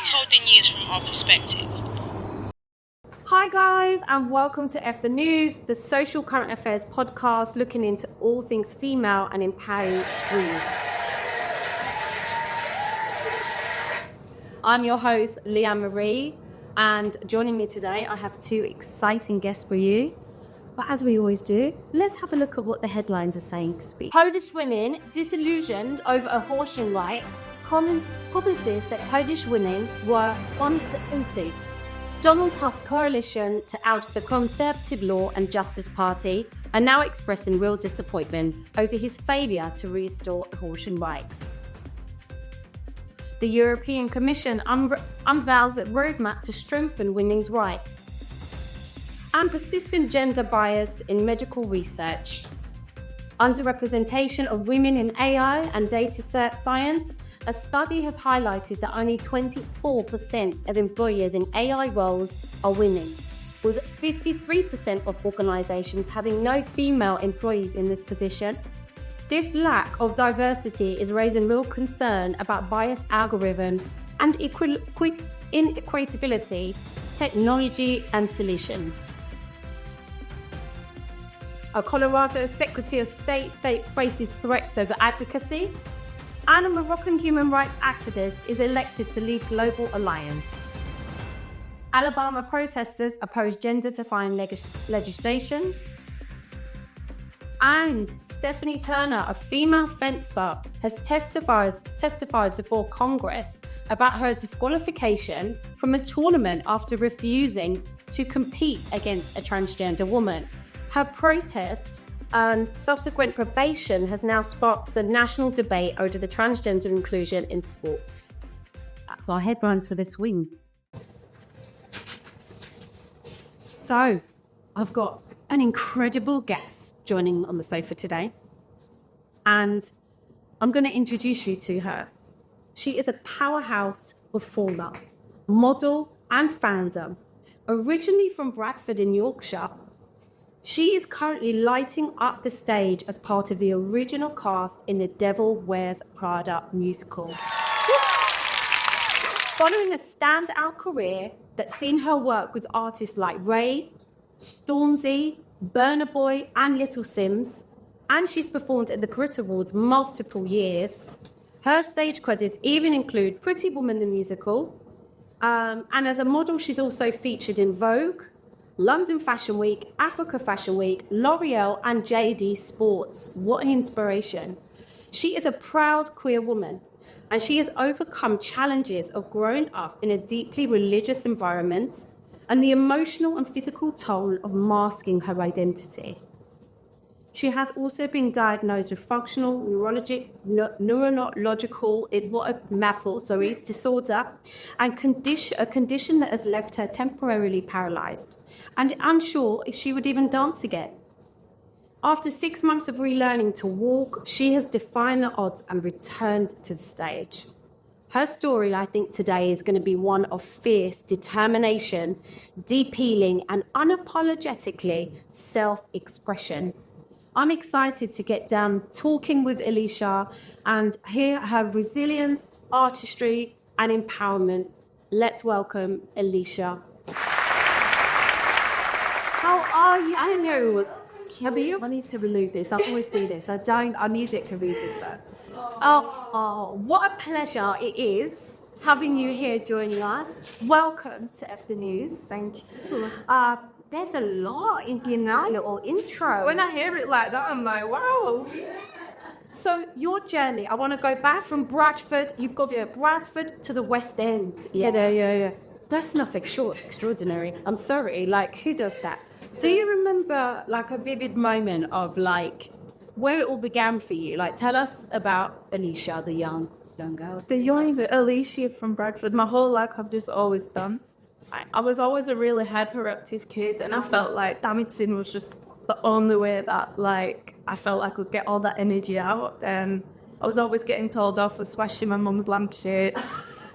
told the news from our perspective. Hi guys, and welcome to F the News, the social current affairs podcast looking into all things female and empowering women. I'm your host, Liyanne Marie, and joining me today, I have two exciting guests for you. But as we always do, let's have a look at what the headlines are saying this week. Polish women disillusioned over abortion rights. Publicists that Polish women were once supported. Donald Tusk's coalition to oust the Conservative Law and Justice Party are now expressing real disappointment over his failure to restore abortion rights. The European Commission unveils a roadmap to strengthen women's rights. And persistent gender bias in medical research. Underrepresentation of women in AI and data science. A study has highlighted that only 24% of employers in AI roles are women, with 53% of organisations having no female employees in this position. This lack of diversity is raising real concern about biased algorithm and inequitability, technology and solutions. A Colorado Secretary of State faces threats over advocacy. And a Moroccan human rights activist is elected to lead Global Alliance. Alabama protesters oppose gender-defying legislation. And Stephanie Turner, a female fencer, has testified before Congress about her disqualification from a tournament after refusing to compete against a transgender woman. Her protest and subsequent probation has now sparked a national debate over the transgender inclusion in sports. That's our headlines for this week. So, I've got an incredible guest joining on the sofa today, and I'm going to introduce you to her. She is a powerhouse performer, model, and founder. Originally from Bradford in Yorkshire, she is currently lighting up the stage as part of the original cast in The Devil Wears Prada musical. Following a standout career that's seen her work with artists like Ray, Stormzy, Burna Boy, and Little Sims, and she's performed at the Brit Awards multiple years. Her stage credits even include Pretty Woman the musical, and as a model, she's also featured in Vogue, London Fashion Week, Africa Fashion Week, L'Oreal and JD Sports. What an inspiration. She is a proud queer woman, and she has overcome challenges of growing up in a deeply religious environment and the emotional and physical toll of masking her identity. She has also been diagnosed with functional neurological disorder and a condition that has left her temporarily paralysed and unsure if she would even dance again. After 6 months of relearning to walk, she has defied the odds and returned to the stage. Her story, I think, today is going to be one of fierce determination, deep healing, and unapologetically self-expression. I'm excited to get down talking with Elishia and hear her resilience, artistry, and empowerment. Let's welcome Elishia. How are you? I don't know. I need to remove this. I always do this. I need it for reasons though. Oh, what a pleasure it is having you here joining us. Welcome to F the News. Thank you. There's a lot in your little intro. When I hear it like that, I'm like, wow. So your journey, I want to go back from Bradford. You've got to Bradford to the West End. Yeah. That's nothing short extraordinary. I'm sorry, like, who does that? Do you remember, like, a vivid moment of, like, where it all began for you? Like, tell us about Elishia, the young girl. The young Elishia from Bradford. My whole life, I've just always danced. I was always a really hyperactive kid, and I felt like dancing was just the only way that, like, I felt I could get all that energy out. And I was always getting told off for swashing my mum's lampshade,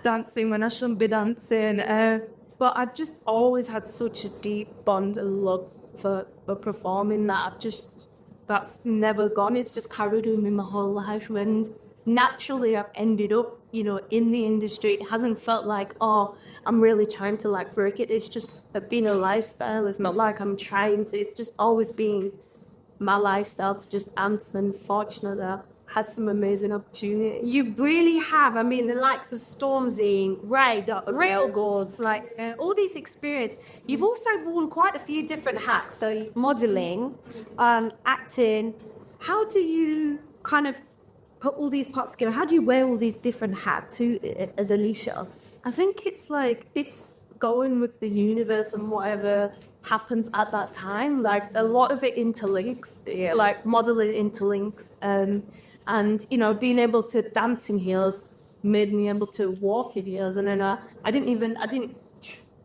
dancing when I shouldn't be dancing. But I've just always had such a deep bond and love for performing that that's never gone. It's just carried with me my whole life, and naturally I've ended up in the industry. It hasn't felt like, oh, I'm really trying to like break it. It's just been a lifestyle. It's not like I'm trying to. It's just always been my lifestyle to just answer, and fortunate that I had some amazing opportunities. You really have. I mean, the likes of Stormzy, Ray, the real gods, like all these experience. You've also worn quite a few different hats. So modeling, acting. How do you kind of put all these parts together? How do you wear all these different hats as Elishia? I think it's going with the universe and whatever happens at that time. Like a lot of it interlinks, like modeling interlinks, and being able to dance in heels made me able to walk in heels. And then I didn't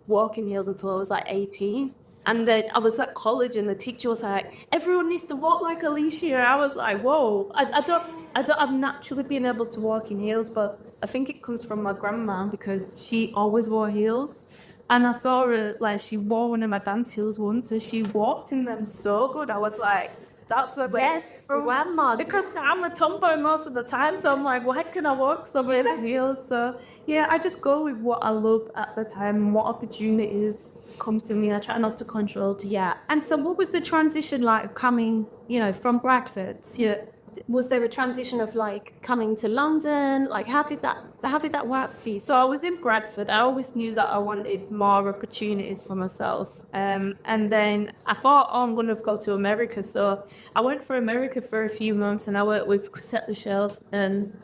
walk in heels until I was like 18. And then I was at college, and the teacher was like, "Everyone needs to walk like Elishia." I was like, "Whoa!" I've naturally been able to walk in heels, but I think it comes from my grandma because she always wore heels. And I saw her, like, she wore one of my dance heels once, and she walked in them so good. I was like, that's what, yes, grandma. Because I'm a tomboy most of the time, so I'm like, why can I walk somewhere in heels? So, yeah, I just go with what I love at the time and what opportunities come to me. I try not to control. Yeah. And so what was the transition like coming, from Bradford? Yeah. Was there a transition of like coming to London? Like how did that work for you? So I was in Bradford. I always knew that I wanted more opportunities for myself. And then I thought, I'm going to go to America. So I went for America for a few months, and I worked with Elishia, and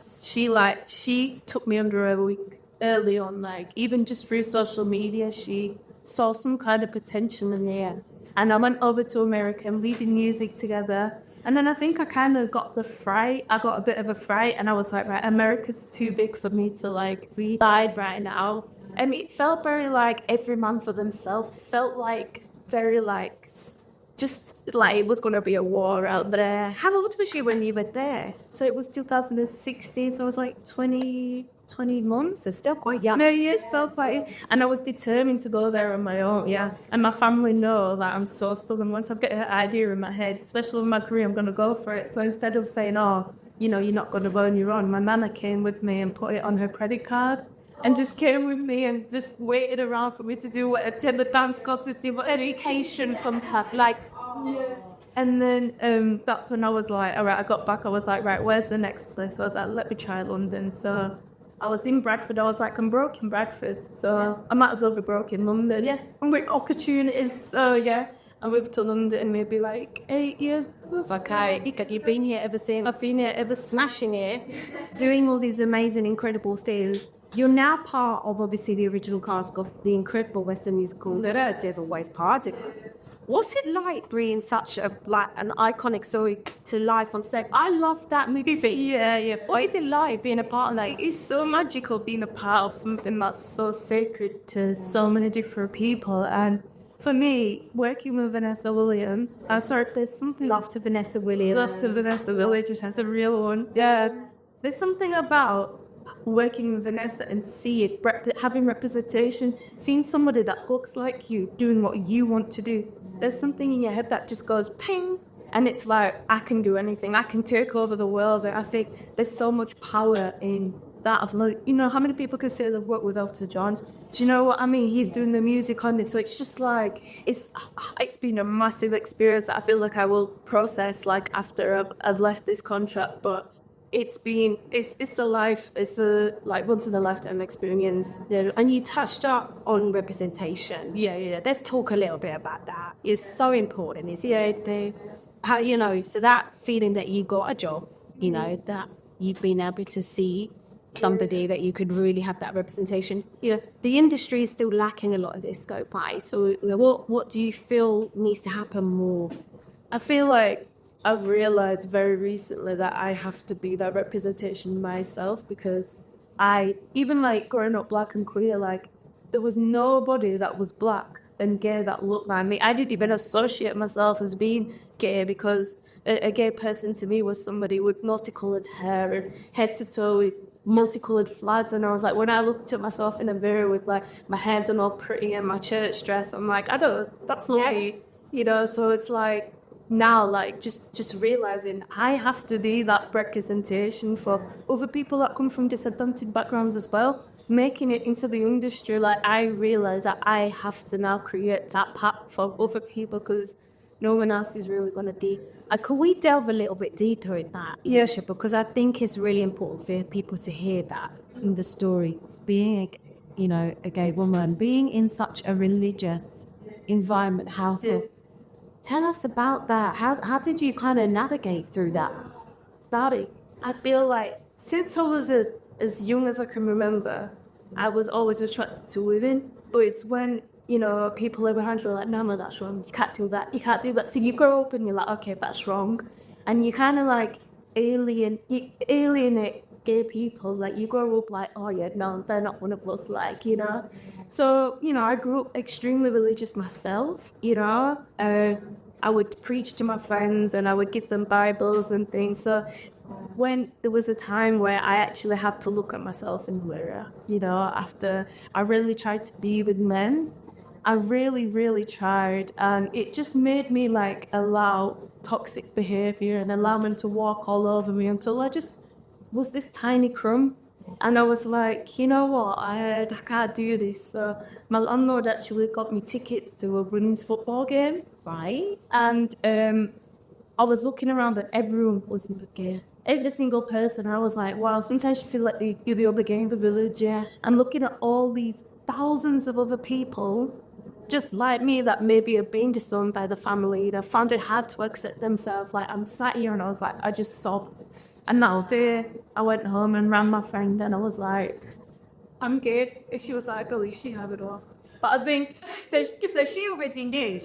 she took me under her wing early on, like even just through social media. She saw some kind of potential in the air. And I went over to America and we did music together. And then I think I kind of got the fright. I got a bit of a fright, and I was like, right, America's too big for me to like reside right now. And it felt very like every man for themselves. It felt like very like just like it was going to be a war out there. How old was you when you were there? So it was 2016, so I was like 20 months. So still quite young. No, yeah, still quite. And I was determined to go there on my own, yeah. And my family know that I'm so stubborn. Once I've got an idea in my head, especially with my career, I'm going to go for it. So instead of saying, oh, you're not going to go on your own, my nana came with me and put it on her credit card. And just came with me and just waited around for me to do attend the dance classes, do education from her. Like, yeah. And then that's when I was like, all right, I got back. I was like, right, where's the next place? I was like, let me try London. So I was in Bradford. I was like, I'm broke in Bradford. So I might as well be broke in London. Yeah. And with opportunities. So yeah, I moved to London maybe like 8 years. Okay, you've been here ever since. I've been here ever since. Smashing it, doing all these amazing, incredible things. You're now part of, obviously, the original cast of the incredible Western musical, There's Always Party. What's it like bringing such an iconic story to life on set? I love that movie. Yeah. What is it like being a part of that? It's so magical being a part of something that's so sacred to so many different people. And for me, working with Vanessa Williams, there's something... Love to Vanessa Williams. Love to Vanessa Williams, has a real one. Yeah. There's something about working with Vanessa and having representation, seeing somebody that looks like you, doing what you want to do. There's something in your head that just goes ping, and it's like, I can do anything. I can take over the world. And I think there's so much power in that. Of like, how many people can say they've worked with Elton John? Do you know what I mean? He's doing the music on it. So it's just like, it's been a massive experience that I feel like I will process like after I've left this contract. But it's a life, it's a like once in a lifetime experience. Yeah, and you touched up on representation. Yeah. Let's talk a little bit about that. It's so important. It's so that feeling that you got a job, that you've been able to see somebody that you could really have that representation. The industry is still lacking a lot of this scope, right? So what do you feel needs to happen more? I feel like I've realised very recently that I have to be that representation myself, because even like growing up black and queer, like there was nobody that was black and gay that looked like me. I didn't even associate myself as being gay, because a gay person to me was somebody with multicoloured hair and head to toe with multicoloured flags. And I was like, when I looked at myself in the mirror with like my hair done all pretty and my church dress, I'm like, that's not me, So it's like, now, like, just realizing I have to be that representation for other people that come from disadvantaged backgrounds as well. Making it into the industry, like, I realize that I have to now create that path for other people because no one else is really going to be. Could we delve a little bit deeper in that? Yes. Because I think it's really important for people to hear that. In the story, being a gay woman, being in such a religious environment, household. Tell us about that. How did you kind of navigate through that? I feel like since I was as young as I can remember, I was always attracted to women. But it's when, people around you are like, no, that's wrong. You can't do that. You can't do that. So you grow up and you're like, okay, that's wrong. And you kind of like alienate gay people. Like, you grow up like, oh yeah, no, they're not one of us, So, I grew up extremely religious myself, I would preach to my friends and I would give them Bibles and things. So when there was a time where I actually had to look at myself in the mirror, after I really tried to be with men, I really, really tried. And it just made me allow toxic behavior and allow them to walk all over me until I just was this tiny crumb. And I was like, you know what, I can't do this. So my landlord actually got me tickets to a women's football game. Right. And I was looking around and everyone was gay. Every single person. I was like, wow, sometimes you feel like you're the other gay in the village, yeah. And looking at all these thousands of other people, just like me, that maybe have been disowned by the family, that found it hard to accept themselves. Like, I'm sat here and I was like, I just sobbed. And that day, I went home and rang my friend and I was like, I'm gay. And she was like, Elishia, have it all. But I think, so she already knew.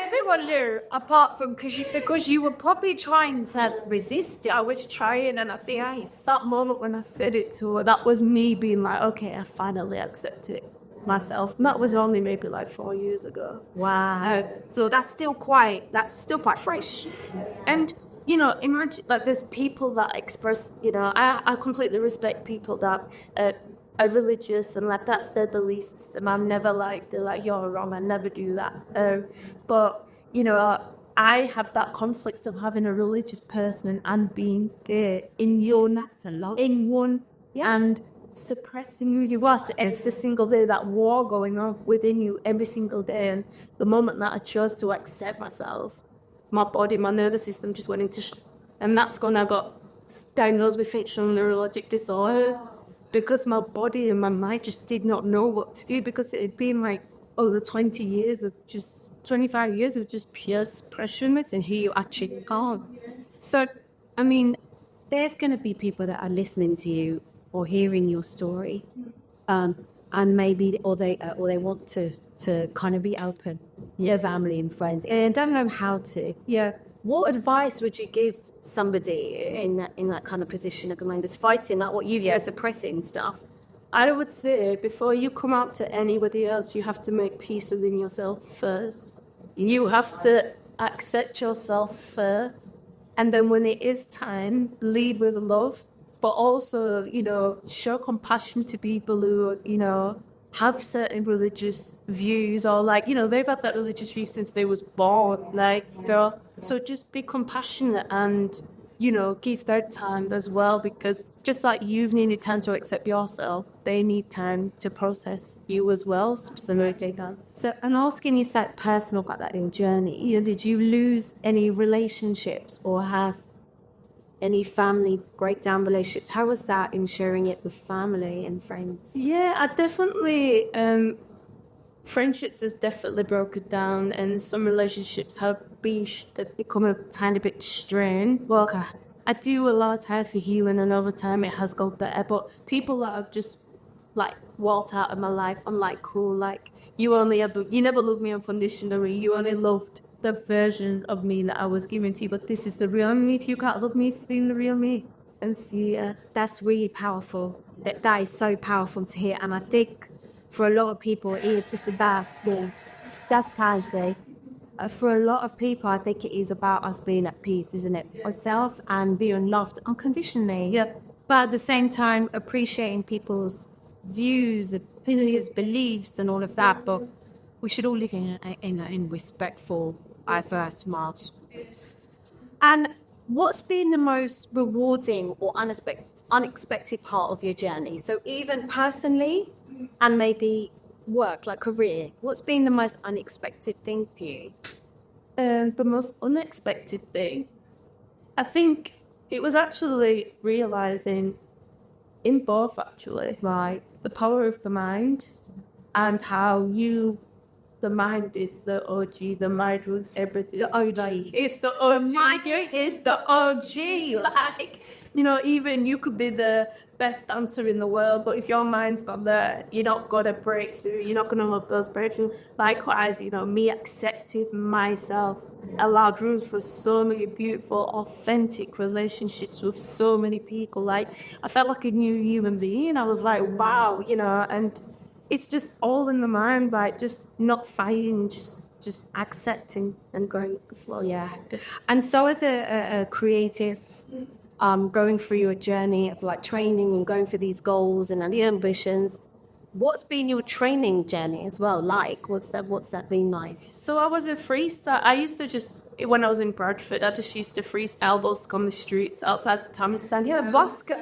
Everyone knew, apart from because you were probably trying to resist it. I was trying, and I think it's that moment when I said it to her, that was me being like, okay, I finally accept it myself. And that was only maybe 4 years ago. Wow. So that's still quite fresh. And imagine there's people that express, I completely respect people that are religious and that's their belief system. I'm never they're like, you're wrong, I never do that. But, I have that conflict of having a religious person and being gay in one, and suppressing who you are every single day, that war going on within you every single day. And the moment that I chose to accept myself, my body, my nervous system just went into and that's when I got diagnosed with functional neurologic disorder, because my body and my mind just did not know what to do, because it had been over 25 years of just pure suppressionist and who you actually are. So, I mean, there's going to be people that are listening to you or hearing your story, and maybe or they want to kind of be open, family and friends, and don't know how to. Yeah. What advice would you give somebody in that kind of position of mind that's fighting what you've suppressing stuff? I would say before you come out to anybody else, you have to make peace within yourself first. You have to accept yourself first, and then when it is time, lead with love, but also show compassion to people who have certain religious views, or they've had that religious view since they was born, so just be compassionate and give their time as well, because just like you've needed time to accept yourself, they need time to process you as well. So and asking you that personal about that in journey, did you lose any relationships or have any family breakdown relationships? How was that in sharing it with family and friends? Yeah, I definitely, friendships has definitely broken down, and some relationships have become a tiny bit strained. Well, I do a lot of time for healing, and over time it has got better, but people that have just walked out of my life, I'm cool, you never loved me unconditionally, you only loved the version of me that I was given to you, but this is the real me. If you can't love me for being the real me, and see, that's really powerful. That is so powerful to hear, and I think for a lot of people, it's about that's kind of say. For a lot of people, I think it is about us being at peace, isn't it? Ourselves and being loved unconditionally. Yeah. But at the same time, appreciating people's views, opinions, beliefs, and all of that. But we should all live in respectful I first met. And what's been the most rewarding or unexpected part of your journey? So even personally and maybe work, like career, what's been the most unexpected thing for you? The most unexpected thing, I think it was actually realizing in both, actually, Right. the power of the mind and how the mind is the OG, the mind rules everything. The OG. It's the OG. The mind is the OG. Like, even you could be the best dancer in the world, but if your mind's not there, you're not going to break through. You're not going to have those breakthroughs. Likewise, me accepting myself allowed room for so many beautiful, authentic relationships with so many people. Like, I felt like a new human being. I was like, wow, and it's just all in the mind, like just not fighting, just accepting and going with the flow. Yeah. And so as a creative, going through your journey of like training and going for these goals and the ambitions, what's been your training journey as well like? What's that been like? So I was a freestyle. I used to when I was in Bradford, I just used to freestyle those on the streets outside Thomas and basket.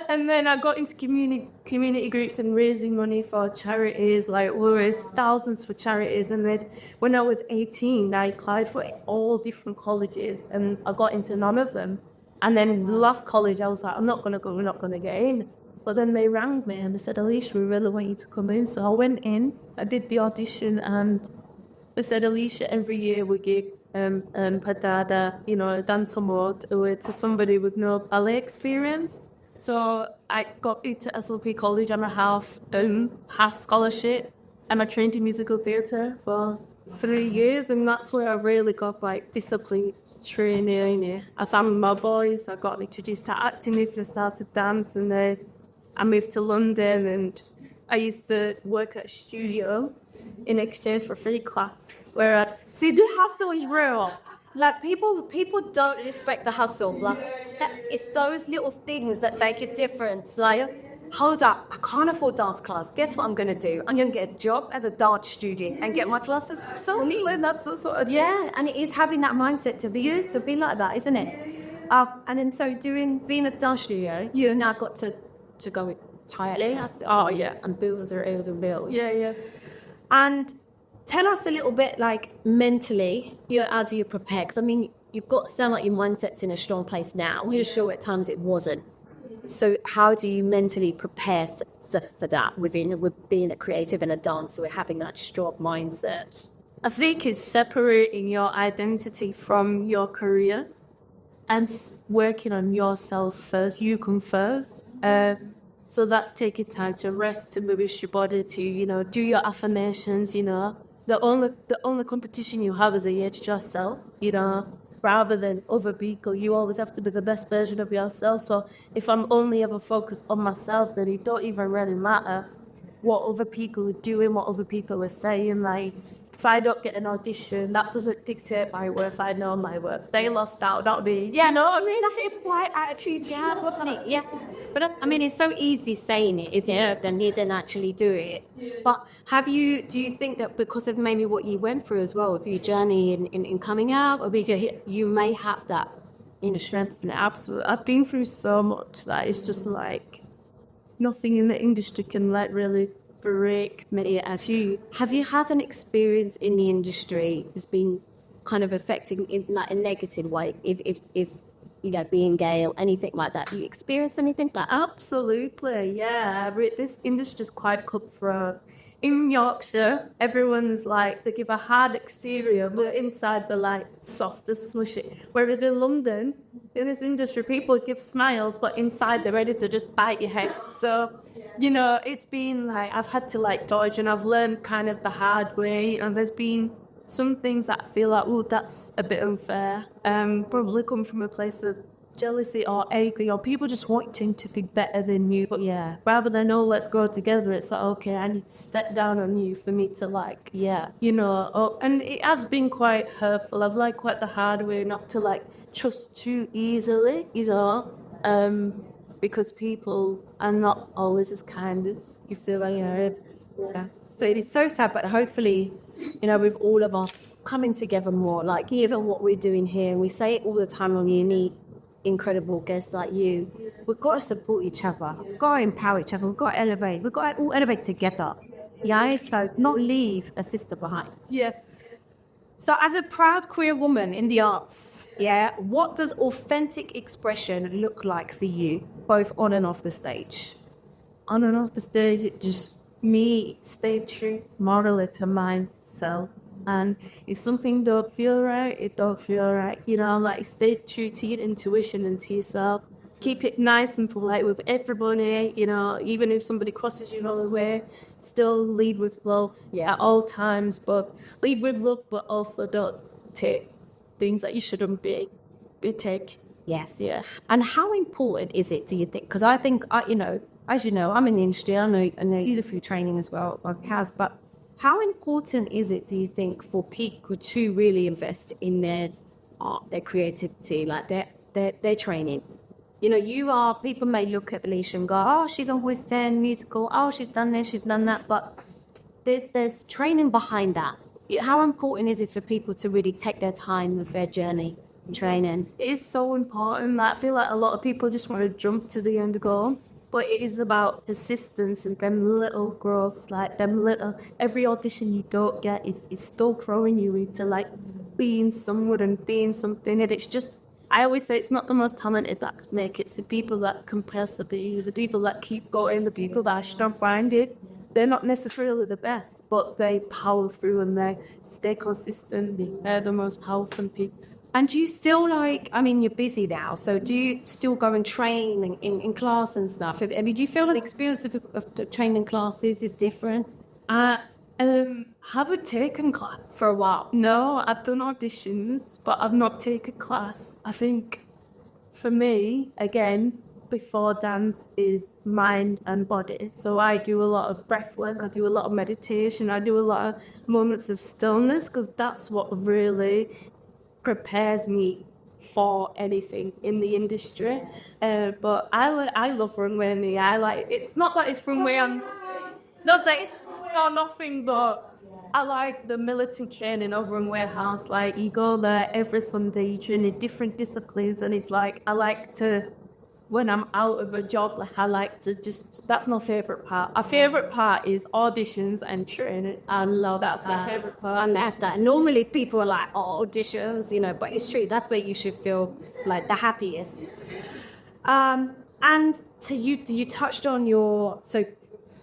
And then I got into community groups and raising money for charities, like we raised thousands for charities. And then when I was 18, I applied for all different colleges and I got into none of them. And then the last college, I was like, I'm not going to go, we're not going to get in. But then they rang me and they said, Elishia, we really want you to come in. So I went in, I did the audition, and they said, Elishia, every year we give Prada, a dance award to somebody with no ballet experience. So I got into SLP College on a half scholarship, and I trained in musical theatre for 3 years, and that's where I really got like discipline training. I found my boys, I got introduced to acting, I started dance, and then I moved to London, and I used to work at a studio in exchange for free class. Where See, the hustle is real. Like people don't respect the hustle. Like it's those little things that make a difference. Like, hold up, I can't afford dance class. Guess what I'm gonna do? I'm gonna get a job at the dance studio and get my classes. So that's the sort of and it is having that mindset to be like that, isn't it? And then so being at the dance studio, you now got to go entirely. And bills are bills. Yeah. And tell us a little bit, like, mentally, how do you prepare? Because, I mean, you've got to sound like your mindset's in a strong place now. We're sure at times it wasn't. So how do you mentally prepare for that with being a creative and a dancer, with having that strong mindset? I think it's separating your identity from your career and working on yourself first. You come first. So that's taking time to rest, to nourish your body, to, do your affirmations, The only competition you have is against yourself, rather than other people. You always have to be the best version of yourself. So if I'm only ever focused on myself, then it don't even really matter what other people are doing, what other people are saying. Like, if I don't get an audition, that doesn't dictate my worth. I know my worth. They lost out, not me. Yeah, know what I mean? That's the right attitude to have, wasn't it? Yeah. But I mean, it's so easy saying it, isn't it, than actually do it. But do you think that because of maybe what you went through as well with your journey in coming out, or you may have that inner strength? Absolutely. I've been through so much that it's just like nothing in the industry can really break me as you. Have you had an experience in the industry that's been kind of affecting in like a negative way? If being gay or anything like that, you experience anything like that? Absolutely, yeah. This industry is quite cutthroat. In Yorkshire, everyone's like, they give a hard exterior, but inside they're like soft and smushy. Whereas in London, in this industry, people give smiles, but inside they're ready to just bite your head. So, it's been like, I've had to like dodge, and I've learned kind of the hard way. And there's been some things that I feel like, that's a bit unfair. Probably come from a place of jealousy or anger, or people just wanting to be better than you. But rather than, let's go together, it's like, okay, I need to step down on you for me to and it has been quite hurtful. I've learned quite the hard way not to trust too easily, because people are not always as kind as you feel. So it is so sad, but hopefully, with all of our coming together more. Like even what we're doing here, and we say it all the time on unique, incredible guests like you. We've got to support each other. We've got to empower each other. We've got to elevate. We've got to all elevate together. Yeah, so not leave a sister behind. Yes. So as a proud queer woman in the arts, yeah, what does authentic expression look like for you, both on and off the stage? On and off the stage, it just me stay true morally to myself. And if something don't feel right, it don't feel right. You know, like stay true to your intuition and to yourself. Keep it nice and polite with everybody, you know, even if somebody crosses you on the way, still lead with love, yeah, at all times, but lead with love, but also don't take things that you shouldn't be take. Yes, yeah. And how important is it, do you think? Because I think, you know, as you know, I'm in the industry, I know you do through training as well, like Kaz, but how important is it, do you think, for people to really invest in their art, their creativity, like their training? You know, people may look at Elishia and go, oh, she's always done musical, oh, she's done this, she's done that, but there's training behind that. How important is it for people to really take their time with their journey and training? It is so important. Like, I feel like a lot of people just want to jump to the end goal, but it is about persistence and them little growths, like them little, every audition you don't get is still growing you into like being someone and being something, and it's just, I always say it's not the most talented that make it. It's the people that can persevere, the people that keep going, the people that are strong-minded. They're not necessarily the best, but they power through and they stay consistent. They're the most powerful people. And do you still you're busy now, so do you still go and train in class and stuff? I mean, do you feel like the experience of the training classes is different? Haven't taken class For a while? No, I've done auditions, but I've not taken class. I think for me, again, before dance is mind and body. So I do a lot of breath work, I do a lot of meditation, I do a lot of moments of stillness, because that's what really prepares me for anything in the industry. But I love runway in the eye. It's not that it's runway on, not that it's runway or nothing, but I like the militant training over in warehouse. Like, you go there every Sunday, you train in different disciplines, and it's like, I like to, when I'm out of a job, like, I like to just, that's my favourite part. Our favourite part is auditions and training. I love that. That's my favourite part. I love that. Normally people are like, oh, auditions, you know, but it's true. That's where you should feel like the happiest. And so you touched on so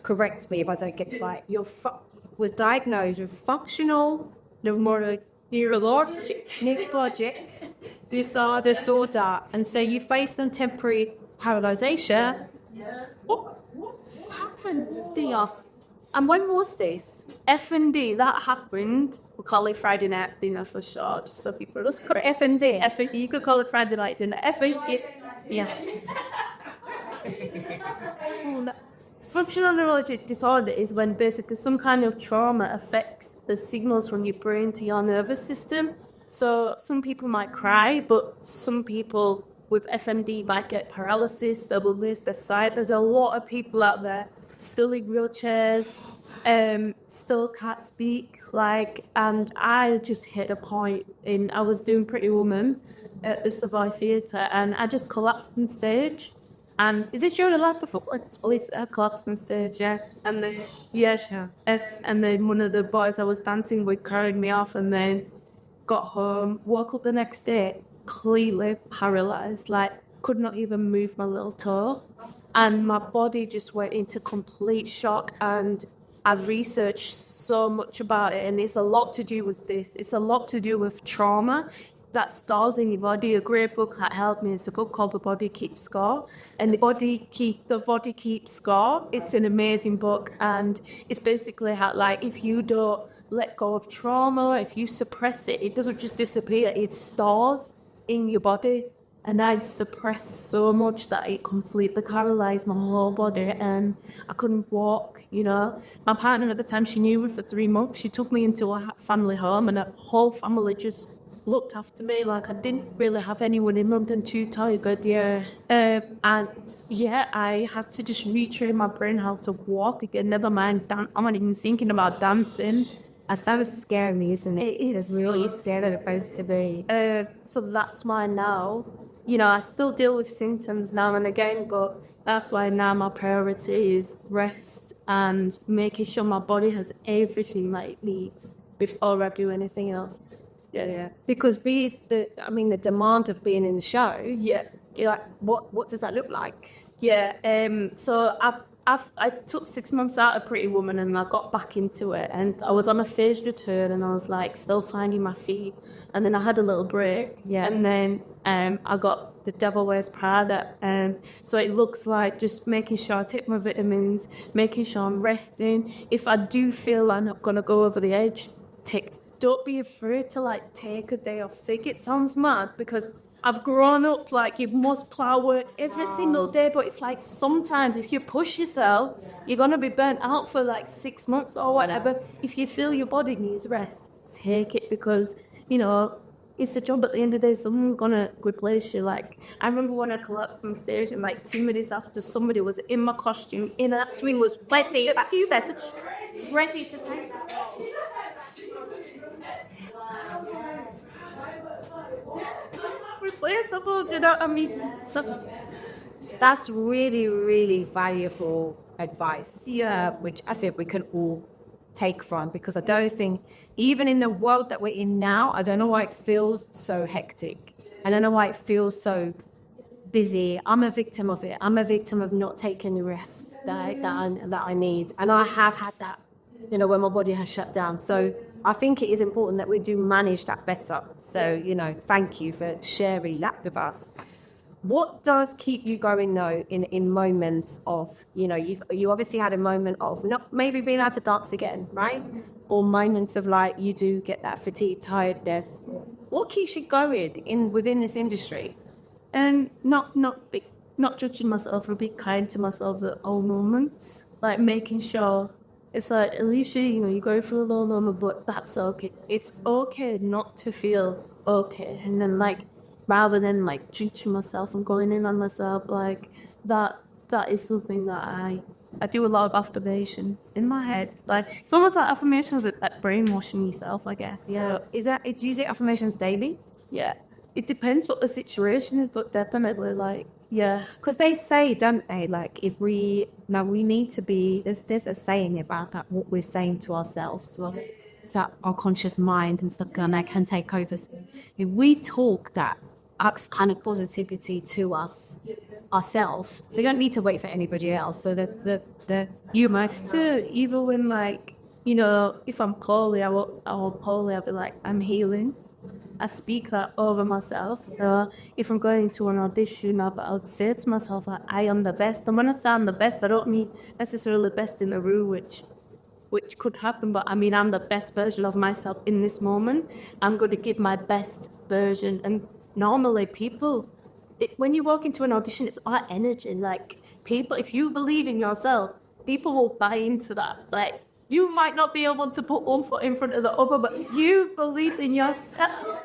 correct me if I don't get it right, was diagnosed with functional neurologic disorder, and so you faced some temporary paralyzation. Yeah. What happened to us? And when was this? F&D, that happened. We call it Friday night dinner for short, just so people just call it F&D. F&D, you could call it Friday night dinner. F&D, yeah. Functional neurologic disorder is when basically some kind of trauma affects the signals from your brain to your nervous system. So some people might cry, but some people with FMD might get paralysis, they will lose their sight. There's a lot of people out there still in wheelchairs, still can't speak, and I just hit a point I was doing Pretty Woman at the Savoy Theatre, and I just collapsed on stage. And is this during a live performance? I collapsed on stage, yeah. And then, yeah, sure. And then one of the boys I was dancing with carried me off, and then got home, woke up the next day, completely paralysed, could not even move my little toe. And my body just went into complete shock, and I've researched so much about it, and it's a lot to do with this. It's a lot to do with trauma that stores in your body. A great book that helped me is a book called The Body Keeps Score, and The Body Keeps Score. It's an amazing book, and it's basically how, if you don't let go of trauma, if you suppress it, it doesn't just disappear, it stores in your body. And I suppressed so much that it completely paralysed my whole body, and I couldn't walk, My partner at the time, she knew me for 3 months. She took me into a family home, and the whole family just looked after me I didn't really have anyone in London to tell good, yeah. I had to just retrain my brain how to walk again, never mind I'm not even thinking about dancing. That's so scary, isn't it? It's really scary place to be. So that's why now, you know, I still deal with symptoms now and again, but that's why now my priority is rest and making sure my body has everything that it needs before I do anything else. Yeah. Because the demand of being in the show, Yeah. you're like, what does that look like? Yeah. So I took 6 months out of Pretty Woman and I got back into it, and I was on a phased return and I was like still finding my feet, and then I had a little break. Yeah. And then I got The Devil Wears Prada, and so it looks like just making sure I take my vitamins, making sure I'm resting. If I do feel I'm not gonna go over the edge, don't be afraid to like take a day off sick. It sounds mad because I've grown up like you must plow work every single day, but it's like sometimes if you push yourself, you're gonna be burnt out for like 6 months or whatever. If you feel your body needs rest, take it, because you know it's a job. At the end of the day, someone's gonna replace you. Like I remember when I collapsed on stage, and like 2 minutes after, somebody was in my costume in that swing, was ready to do this, ready to take that. Replaceable, do you know what I mean? So, That's really, really valuable advice. Yeah, which I think we can all take from, because I don't think, even in the world that we're in now, I don't know why it feels so hectic. I don't know why it feels so busy. I'm a victim of it. I'm a victim of not taking the rest that I need. And I have had that, you know, when my body has shut down. So I think it is important that we do manage that better. So, you know, thank you for sharing that with us. What does keep you going, though, in moments of, you know, you obviously had a moment of not maybe being able to dance again, right? Or moments of like you do get that fatigue, tiredness. What keeps you going within this industry? and not judging myself, or be kind to myself at all moments. Like making sure it's like, Elishia, you know, you go through a low moment, but that's okay. It's okay not to feel okay. And then like, rather than like judging myself and going in on myself, like that is something that I do a lot of affirmations in my head. Like it's almost like affirmations that brainwashing yourself, I guess. Yeah. Do you do affirmations daily? Yeah. It depends what the situation is, but definitely like, yeah. Because they say, don't they, like if we need to be, there's a saying about that, what we're saying to ourselves. Well, it's that our conscious mind and stuff can take over. So if we talk that kind of positivity to ourselves, we don't need to wait for anybody else. So You have to, even when like, you know, if I'm poorly, I'll be like, I'm healing. I speak that over myself. If I'm going to an audition, I would say to myself, like, I am the best. And when I say I'm the best, I don't mean necessarily the best in the room, which could happen, but I mean I'm the best version of myself in this moment. I'm going to give my best version. And normally people, when you walk into an audition, it's all energy. Like people, if you believe in yourself, people will buy into that. Like you might not be able to put one foot in front of the other, but you believe in yourself.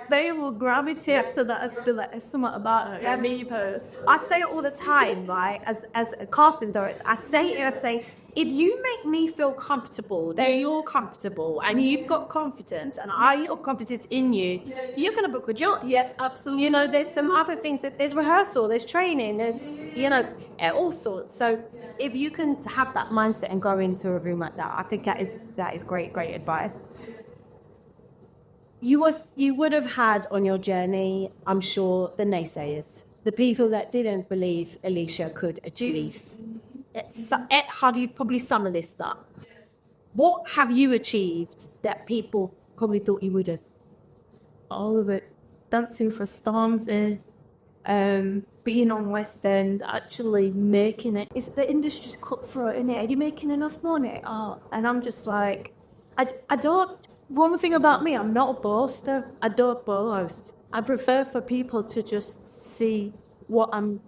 They will gravitate to that and be like, there's something about her. Yeah, me first. I say it all the time, right? As a casting director, I say, if you make me feel comfortable, then you're comfortable and you've got confidence and I got confidence in you, you're going to book a job. Yeah, absolutely. You know, there's some other things, there's rehearsal, there's training, there's, you know, all sorts. So if you can have that mindset and go into a room like that, I think that is great advice. You would have had on your journey, I'm sure, the naysayers, the people that didn't believe Elishia could achieve. How do you probably summarize that? What have you achieved that people probably thought you would have? All of it. Dancing for Stormzy, being on West End, actually making it. The industry's cutthroat, isn't it? Are you making enough money? Oh, and I'm just like, I don't. One thing about me, I'm not a boaster. I don't boast. I prefer for people to just see what I'm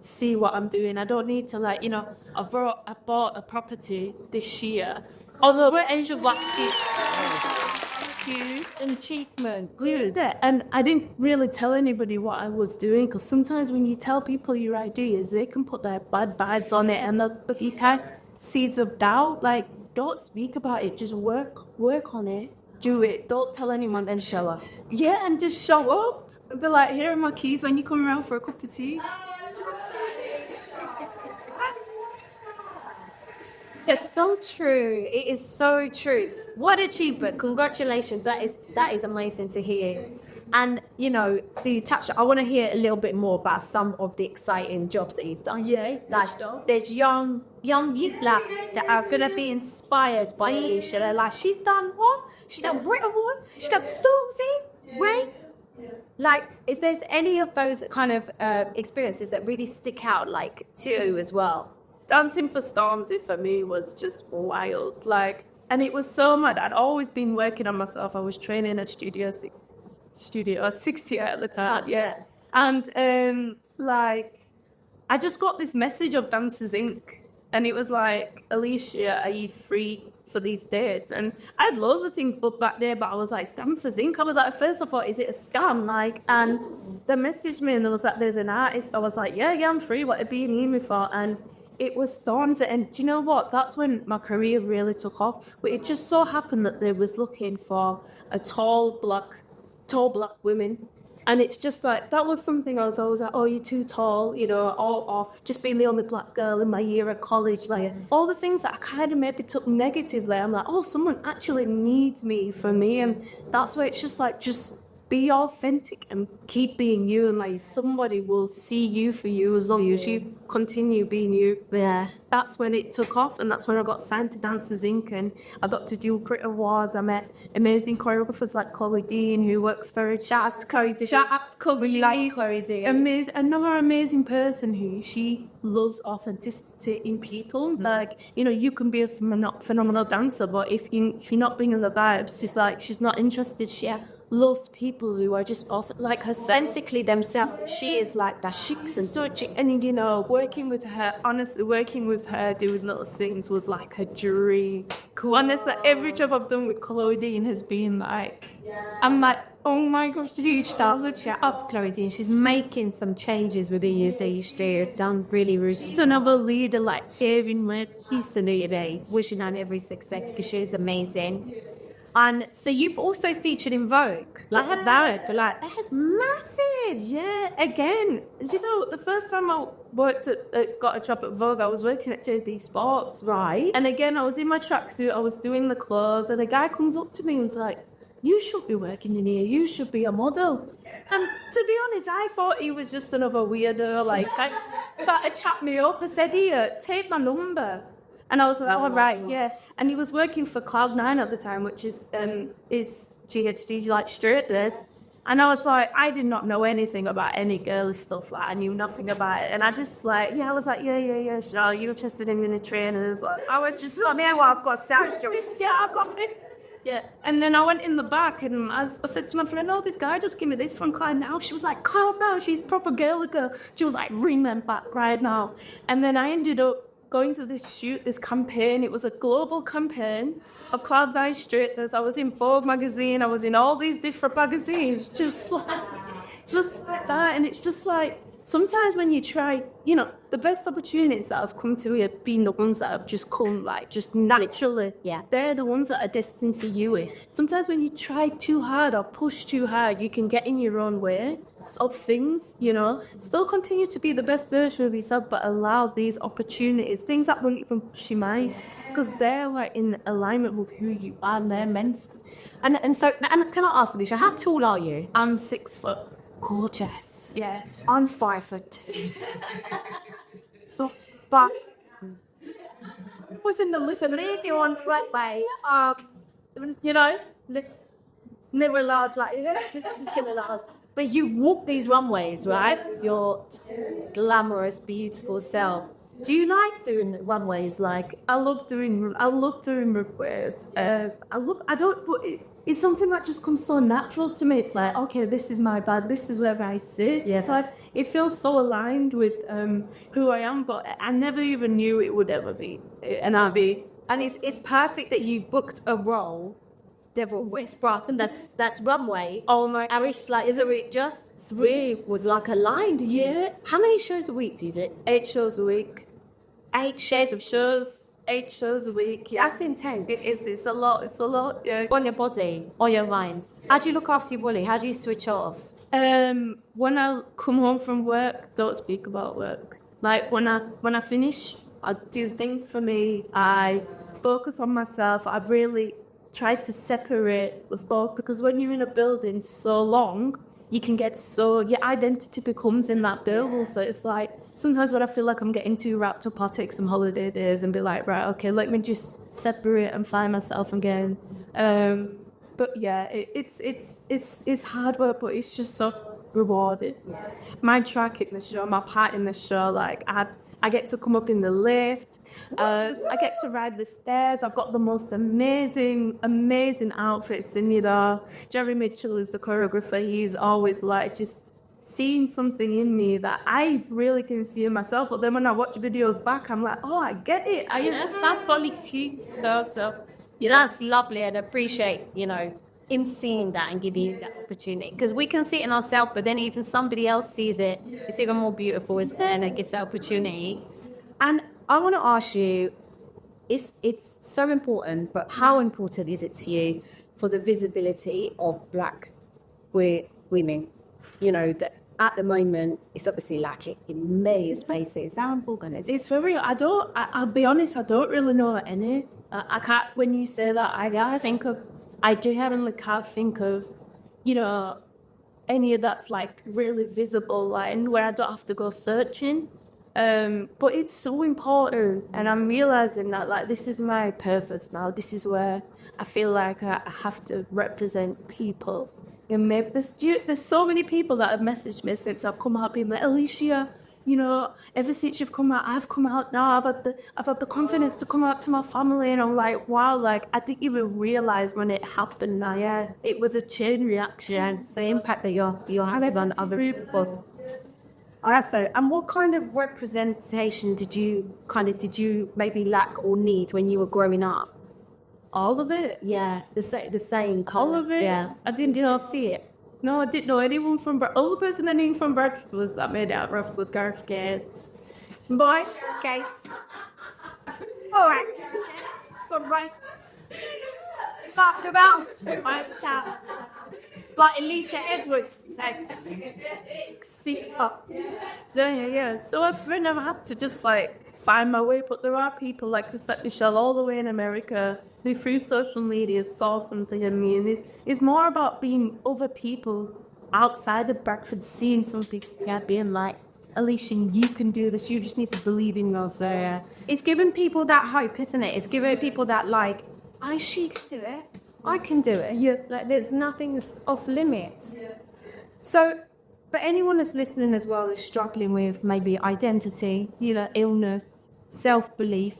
doing. I don't need to, like, you know, I bought a property this year. Although we're Asian black huge achievement, good. And I didn't really tell anybody what I was doing, because sometimes when you tell people your ideas, they can put their bad vibes on it, and you can seeds of doubt. Like, don't speak about it, just work on it. do it. Don't tell anyone and show up. Yeah, and just show up. And be like, here are my keys when you come around for a cup of tea. It's so true. It is so true. What achievement. Congratulations. That is amazing to hear. And, you know, so you touched, I want to hear a little bit more about some of the exciting jobs that you've done. Yeah. Like, there's young people that are going to be inspired by Elishia. They're like, she's done what? She's done Bradford. She's done Stormzy. Right? Like, is there any of those kind of experiences that really stick out, like, to you as well? Dancing for Stormzy for me was just wild. Like, and it was so mad. I'd always been working on myself. I was training at Studio 60 at the time. Yeah. And like, I just got this message of Dancers Inc. And it was like, Elishia, are you free for these dates? And I had loads of things booked back there, but I was like, Dancers Inc. I was like, at first I thought, is it a scam? Like, and they messaged me and it was like, there's an artist. I was like, yeah, I'm free. What have you need me for? And it was Stormzy, and do you know what? That's when my career really took off. But it just so happened that they was looking for a tall black women, and it's just like that was something I was always like, oh, you're too tall, you know, or just being the only black girl in my year at college, like all the things that I kind of maybe took negatively. I'm like, oh, someone actually needs me for me, and that's where it's just like just be authentic and keep being you, and like somebody will see you for you as long as you continue being you. Yeah. That's when it took off, and that's when I got signed to Dancers Inc. and I got to do Crit Awards. I met amazing choreographers like Chloe Dean, who works for it. Shout out to Chloe Dean. Like Chloe Dean. Another amazing person who she loves authenticity in people. Like, you know, you can be a phenomenal dancer, but if you're not bringing the vibes, she's not interested. She loves people who are just like her, authentically themselves. She is like that chicks and so chic. And you know, working with her, doing little things was like a dream. Honestly, every job I've done with Chloe Dean has been like, I'm like, oh my gosh, huge talent. Shout out to Chloe Dean. She's making some changes with ESD. Done really, really. She's another leader, like giving me She's the leader. Wishing on every success because she's amazing. And so you've also featured in Vogue. Like her Vogue, but like that's massive. Yeah, again, you know, the first time I got a job at Vogue, I was working at JB Sports. Right. And again, I was in my tracksuit, I was doing the clothes, and a guy comes up to me and was like, you should be working in here, you should be a model. And to be honest, I thought he was just another weirdo, like, to chat me up. I said, here, take my number. And I was like, oh, right, yeah. And he was working for Cloud9 at the time, which is GHD, like straight days. And I was like, I did not know anything about any girly stuff. Like, I knew nothing about it. And I just like, I was like, yeah, sure. Are you interested in the trainers? Like, I was just like, I've got sound stories. Yeah, I've got it. Yeah. And then I went in the back and I said to my friend, oh, this guy just gave me this from Cloud9. She was like, calm down. She's proper girly girl. She was like, ring them back right now. And then I ended up going to this campaign. It was a global campaign of Cloud9 Straightness. I was in Vogue magazine. I was in all these different magazines, just like that. And it's just like, sometimes when you try, you know, the best opportunities that have come to you have been the ones that have just come, like, just naturally. Yeah. They're the ones that are destined for you. Sometimes when you try too hard or push too hard, you can get in your own way of things, you know. Still continue to be the best version of yourself, but allow these opportunities, things that won't even push your mind, because they're, like, in alignment with who you are and they're meant for. And so, can I ask, Elishia, how tall are you? I'm 6 foot. Gorgeous. Yeah. I'm 5'2". So, but was in the Lithuania on the right way. You know, never allowed, like, just gonna allow. But you walk these runways, right? Your glamorous, beautiful self. Do you like doing runways? Like, I love doing runways. But it's something that just comes so natural to me. It's like, okay, this is my bag, this is where I sit. Yeah. It's like, it feels so aligned with who I am, but I never even knew it would ever be. And it's perfect that you booked a role, Devil West Bradford, that's runway. Oh my! And it's like, is it just really was like aligned? Yeah. How many shows a week do you do? 8 shows a week. 8 shows of shows. 8 shows a week. Yeah. That's intense. It is. It's a lot. It's a lot. Yeah. On your body, or your mind. How do you look after your body? How do you switch off? When I come home from work, don't speak about work. Like when I finish, I do things for me. I focus on myself. I really try to separate the both, because when you're in a building so long, you can get your identity becomes in that building. So it's like sometimes when I feel like I'm getting too wrapped up, I'll take some holiday days and be like, right, okay, let me just separate and find myself again. But yeah, it's hard work, but it's just so rewarding. My track in the show, my part in the show, like I get to come up in the lift, I get to ride the stairs. I've got the most amazing outfits, and Jerry Mitchell is the choreographer. He's always like just seeing something in me that I really can see in myself. But then when I watch videos back, I'm like, oh, I get it. It's not fully sweet, so That's lovely, and appreciate, him seeing that and giving you that opportunity. Because we can see it in ourselves, but then even somebody else sees it, it's even more beautiful, isn't it? And it gets that opportunity. And I want to ask you, it's so important, but how important is it to you for the visibility of Black queer women? That at the moment, it's obviously lacking in many spaces. How important is it? It's very. I'll be honest. I don't really know any. I can't. When you say that, I genuinely can't think of, any that's like really visible, like where I don't have to go searching. But it's so important, and I'm realizing that like this is my purpose now. This is where I feel like I have to represent people. And maybe there's so many people that have messaged me since I've come out, being like, Elishia, ever since you've come out, I've come out now. I've had the confidence to come out to my family, and I'm like, wow, like I didn't even realize when it happened. Now, yeah, it was a chain reaction. It's the impact that you're having on other people. Also, and what kind of representation did you maybe lack or need when you were growing up? All of it. Yeah, the same All of it. Yeah, I didn't see it. No, I didn't know anyone from Bradford. All the person I knew from Bradford that made it out of Bradford was Gareth Gates. Boy, Gates. All right, from Bradford. Talk about my town. But Elishia Edwards said, "See up." Yeah. So I've never had to just like find my way, but there are people like Michelle all the way in America who through social media saw something in me, and it's more about being other people outside of Bradford seeing something, being like, Alison, you can do this, you just need to believe in yourself. It's giving people that hope, isn't it? It's giving people that like, she can do it, I can do it. Yeah. Like there's nothing off limits. Yeah. So, but anyone that's listening as well is struggling with maybe identity, illness, self-belief,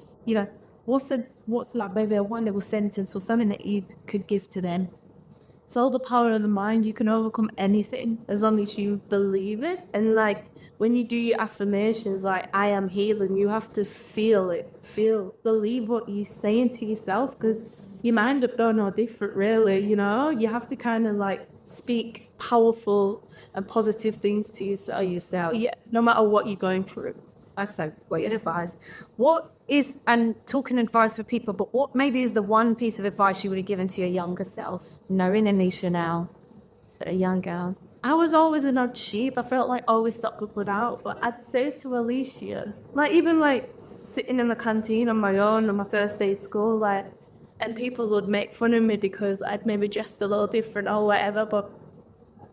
what's like maybe a one little sentence or something that you could give to them? It's all the power of the mind. You can overcome anything as long as you believe it. And like when you do your affirmations, like I am healing, you have to feel it. Believe what you're saying to yourself, because your mind up don't know different, really. You have to kind of like speak powerful and positive things to yourself. Yeah, no matter what you're going through. That's so great advice. What is, and talking advice for people, but what maybe is the one piece of advice you would have given to your younger self, knowing Elishia now, a young girl? I was always an odd sheep. I felt like always stuck up and out. But I'd say to Elishia, like even like sitting in the canteen on my own on my first day of school, like, and people would make fun of me because I'd maybe dressed a little different or whatever, but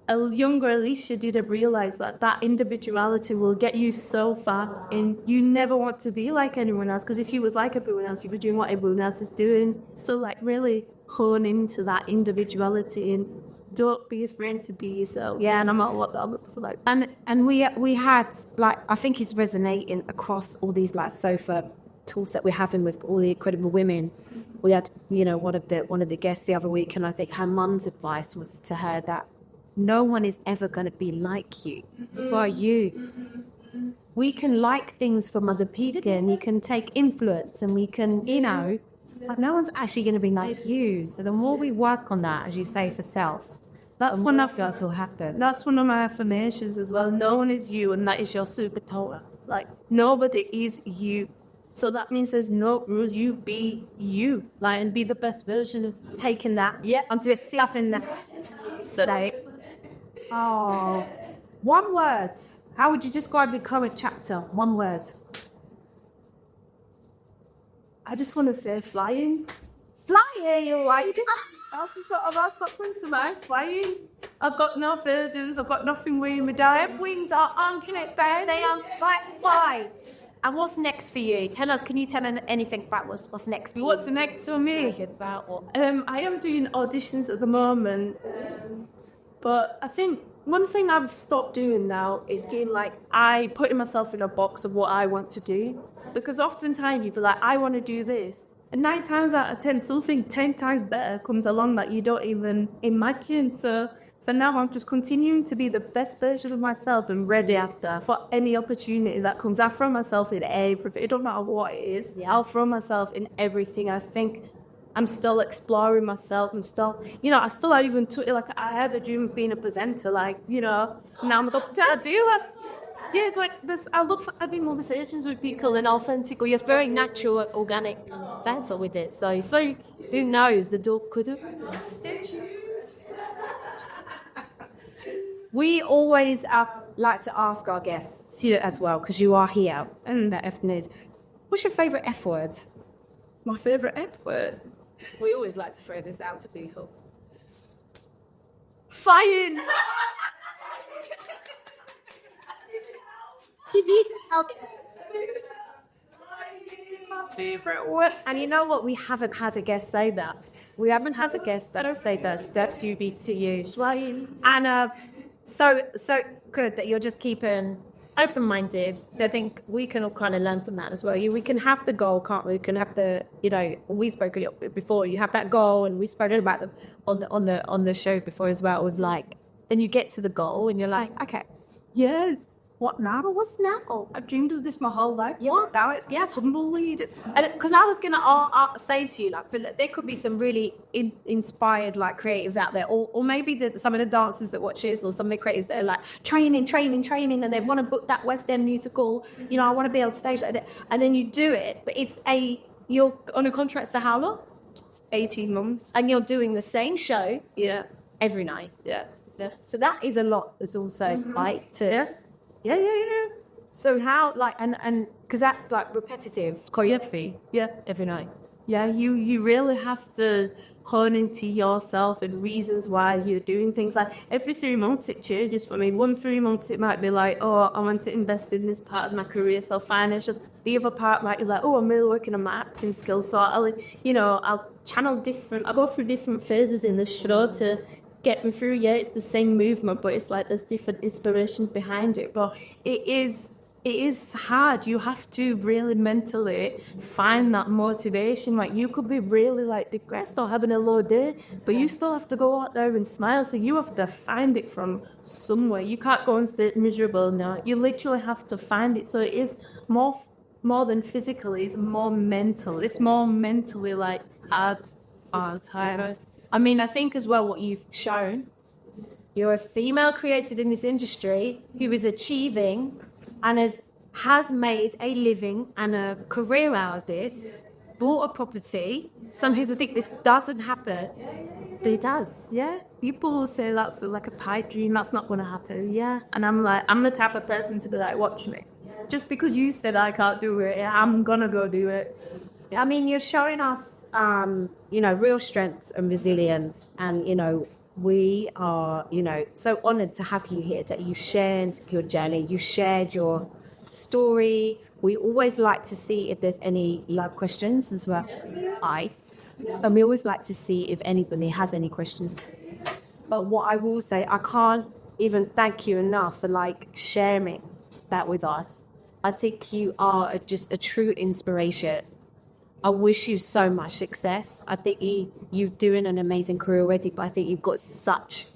a younger Elishia didn't realize that individuality will get you so far, and you never want to be like anyone else, because if you was like everyone else, you'd be doing what everyone else is doing. So like really hone into that individuality and don't be afraid to be yourself. Yeah, no matter what that looks like. And we had like, I think it's resonating across all these like sofa talks that we're having with all the incredible women. We had, one of the guests the other week, and I think her mum's advice was to her that no one is ever going to be like you. Who are you? We can like things from other people, and you can take influence, and we can, but no one's actually going to be like you. So the more we work on that, as you say, for self, that's when I feel that will happen. That's one of my affirmations as well. No one is you, and that is your superpower. Like nobody is you. So that means there's no rules. You be you, like, and be the best version of Taking that, onto a stuff in that. So, Oh, one word. How would you describe the current chapter? One word. I just want to say flying. Flying, you like? That's what comes to mind. Flying. I've got no burdens. I've got nothing weighing me down. Wings are unconnected. they are fly. And what's next for you? Tell us, can you tell us anything about what's next for you? What's next for me? About what? I am doing auditions at the moment, but I think one thing I've stopped doing now is being like, putting myself in a box of what I want to do. Because oftentimes you'd be like, I want to do this. And 9 times out of 10, something 10 times better comes along that you don't even imagine. So for now, I'm just continuing to be the best version of myself and ready after for any opportunity that comes. I throw myself in everything. It don't matter what it is. I'll throw myself in everything. I think I'm still exploring myself. I still even took it, like, I had a dream of being a presenter, like, now I'm like, I do. Yeah, like this, I look for having conversations with people and authentically. It's very natural, organic answer with it. So who knows, the door could have stitched. We always like to ask our guests See it as well, because you are here and the F news. What's your favourite F word? My favourite F word. We always like to throw this out to people. Flying. My favourite word. And you know what? We haven't had a guest say that. We haven't had a guest that say that. That's you be to you. Flying. And so good that you're just keeping open-minded. I think we can all kind of learn from that as well. We can have the goal, can't we? We can have the, we spoke a little bit before. You have that goal, and we've spoken about them on the show before as well. It was like, then you get to the goal, and you're like, okay, Yeah. What now? what's now? I've dreamed of this my whole life. Yeah. Now it's tumbleweed. Because I was gonna say to you, like, there could be some really inspired, like, creatives out there, or maybe some of the dancers that watch this, or some of the creatives that are like training, and they want to book that West End musical. I want to be on stage like that, and then you do it, but you're on a contract for how long? 18 months. And you're doing the same show, every night. Yeah. So that is a lot. There's also right to. Yeah. So how, like, and because that's like repetitive choreography. Yeah. Every night. Yeah, you really have to hone into yourself and reasons why you're doing things. Like every 3 months it changes for me. 3 months it might be like, oh, I want to invest in this part of my career, so financial. The other part might be like, oh, I'm really working on my acting skills, so I'll channel I'll go through different phases in the show to get me through. Yeah, it's the same movement, but it's like there's different inspirations behind it. But it is hard. You have to really mentally find that motivation. Like, you could be really like depressed or having a low day, but you still have to go out there and smile. So you have to find it from somewhere. You can't go and stay miserable now. You literally have to find it. So it is more than physically, it's more mental. It's more mentally like hard time. I mean, I think as well what you've shown, you're a female creative in this industry who is achieving and has made a living and a career out of this, bought a property. Some people think this doesn't happen, but it does. Yeah, people say that's like a pipe dream. That's not going to happen. Yeah, and I'm like, I'm the type of person to be like, watch me. Just because you said I can't do it, I'm gonna go do it. I mean, you're showing us, real strength and resilience, and we are, so honoured to have you here. That you shared your journey, you shared your story. We always like to see if there's any live questions as well. And we always like to see if anybody has any questions. But what I will say, I can't even thank you enough for sharing that with us. I think you are just a true inspiration. I wish you so much success. I think you're doing an amazing career already, but I think you've got such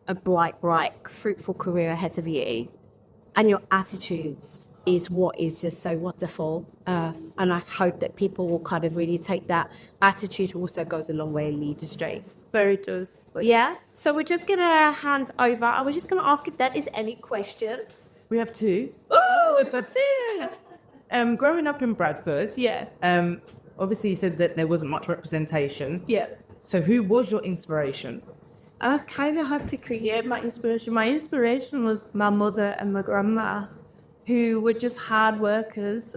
a bright, fruitful career ahead of you. And your attitudes is what is just so wonderful. And I hope that people will kind of really take that. Attitude also goes a long way in the industry. Very does. Yeah. So we're just going to hand over. I was just going to ask if there is any questions. We have 2. Oh, we've got 2. Growing up in Bradford, Obviously, you said that there wasn't much representation. yeah. So who was your inspiration? I kind of had to create my inspiration. My inspiration was my mother and my grandma, who were just hard workers,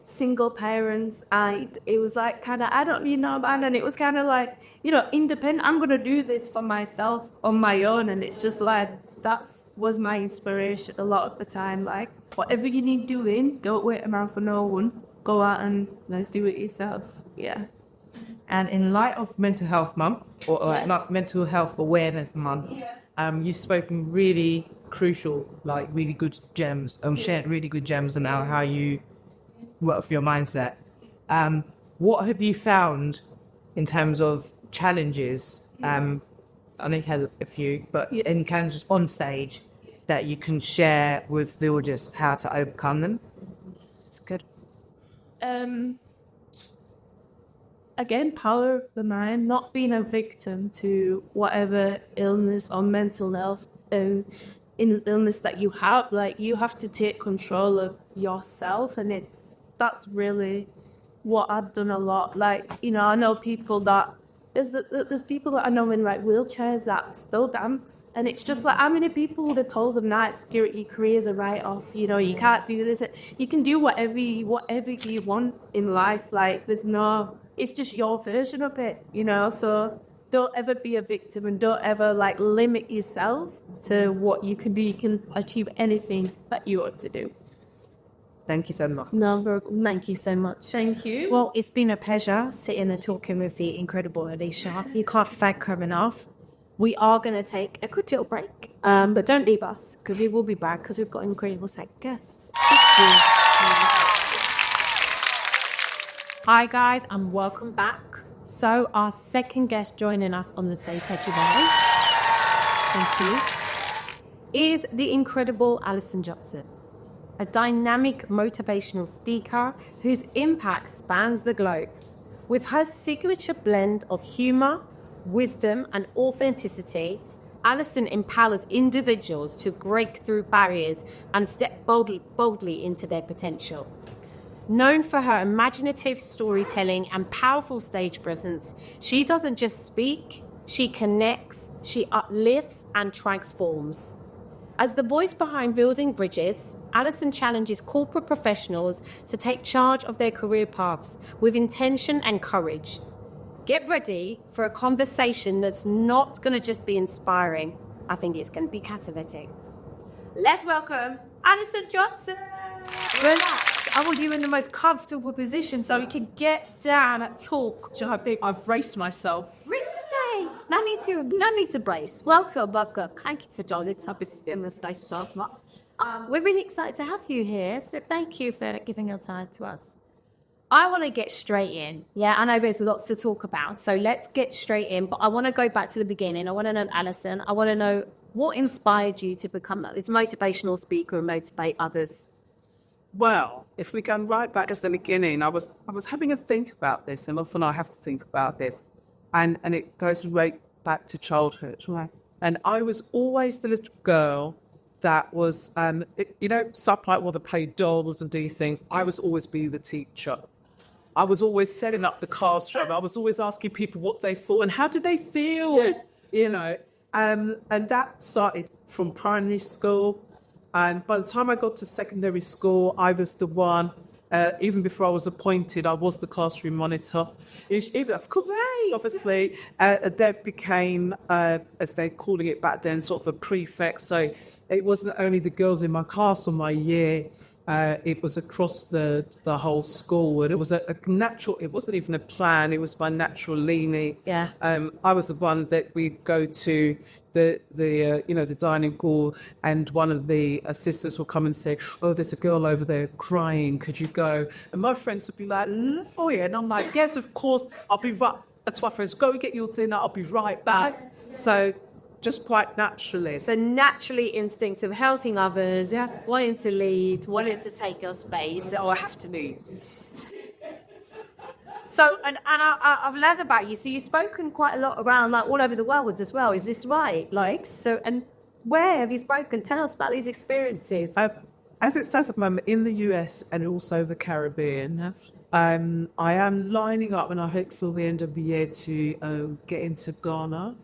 single parents. And it was like kind of, I don't need no man. And it was kind of like, independent. I'm going to do this for myself on my own. And it's just like, was my inspiration a lot of the time. Like, whatever you need doing, don't wait around for no one. Go out and let's do it yourself. Yeah. And in light of Mental Health Month, or not Mental Health Awareness Month, you've spoken really crucial, like really good gems, shared really good gems on how you work with your mindset. What have you found in terms of challenges? I know you had a few, but in kind of just on stage that you can share with the audience how to overcome them. It's good. Again, power of the mind, not being a victim to whatever illness or mental health illness that you have. Like, you have to take control of yourself, and that's really what I've done a lot. Like, I know people that there's people that I know in like wheelchairs that still dance, and it's just like, how many people would have told them that security careers are right off, you can't do this. You can do whatever you want in life. Like, it's just your version of it, so don't ever be a victim, and don't ever like limit yourself to what you can do. You can achieve anything that you want to do. Thank you so much. No, thank you so much. Thank you. Well, it's been a pleasure sitting and talking with the incredible Elishia. You can't thank her enough. We are going to take a quick little break, but don't leave us, because we will be back, because we've got an incredible second guest. Hi guys, and welcome back. So our second guest joining us on the stage today, thank you, is the incredible Alison Johnson, a dynamic motivational speaker whose impact spans the globe. With her signature blend of humour, wisdom and authenticity, Alison empowers individuals to break through barriers and step boldly into their potential. Known for her imaginative storytelling and powerful stage presence, she doesn't just speak, she connects, she uplifts and transforms. As the voice behind Building Bridges, Alison challenges corporate professionals to take charge of their career paths with intention and courage. Get ready for a conversation that's not going to just be inspiring. I think it's going to be captivating. Let's welcome Alison Johnson. Relax. I want you in the most comfortable position so we can get down and talk. I've raced myself. Really? No need to brace. Welcome. Thank you for joining us in this day so much. We're really excited to have you here, so thank you for giving your time to us. I want to get straight in. Yeah, I know there's lots to talk about, so let's get straight in. But I want to go back to the beginning. I want to know, Alison, I want to know what inspired you to become this motivational speaker and motivate others. Well, if we go right back to the beginning, I was having a think about this, and often I have to think about this, and it goes right back to childhood. Right. And I was always the little girl that was, stuff like to play dolls and do things. I was always be the teacher. I was always setting up the classroom. I was always asking people what they thought and how did they feel, and that started from primary school. And by the time I got to secondary school, I was the one, even before I was appointed, I was the classroom monitor. Of course, obviously, that became, as they're calling it back then, sort of a prefect. So it wasn't only the girls in my class or my year, it was across the whole school. And it was a natural, it wasn't even a plan, it was by natural leaning. Yeah. I was the one that we'd go to the dining hall, and one of the assistants will come and say, "Oh, there's a girl over there crying. Could you go?" And my friends would be like, "Oh yeah," and I'm like, "Yes, of course. I'll be right." That's my friends. "Go and get your dinner. I'll be right back." So, just quite naturally. So naturally instinctive, helping others, wanting to lead, wanting to take your space. Oh, I have to lead. So, and I've learned about you. So you've spoken quite a lot around, like, all over the world as well. Is this right? Like, so, and where have you spoken? Tell us about these experiences. as it stands at the moment in the US and also the Caribbean, I am lining up, and I hope for the end of the year to get into Ghana.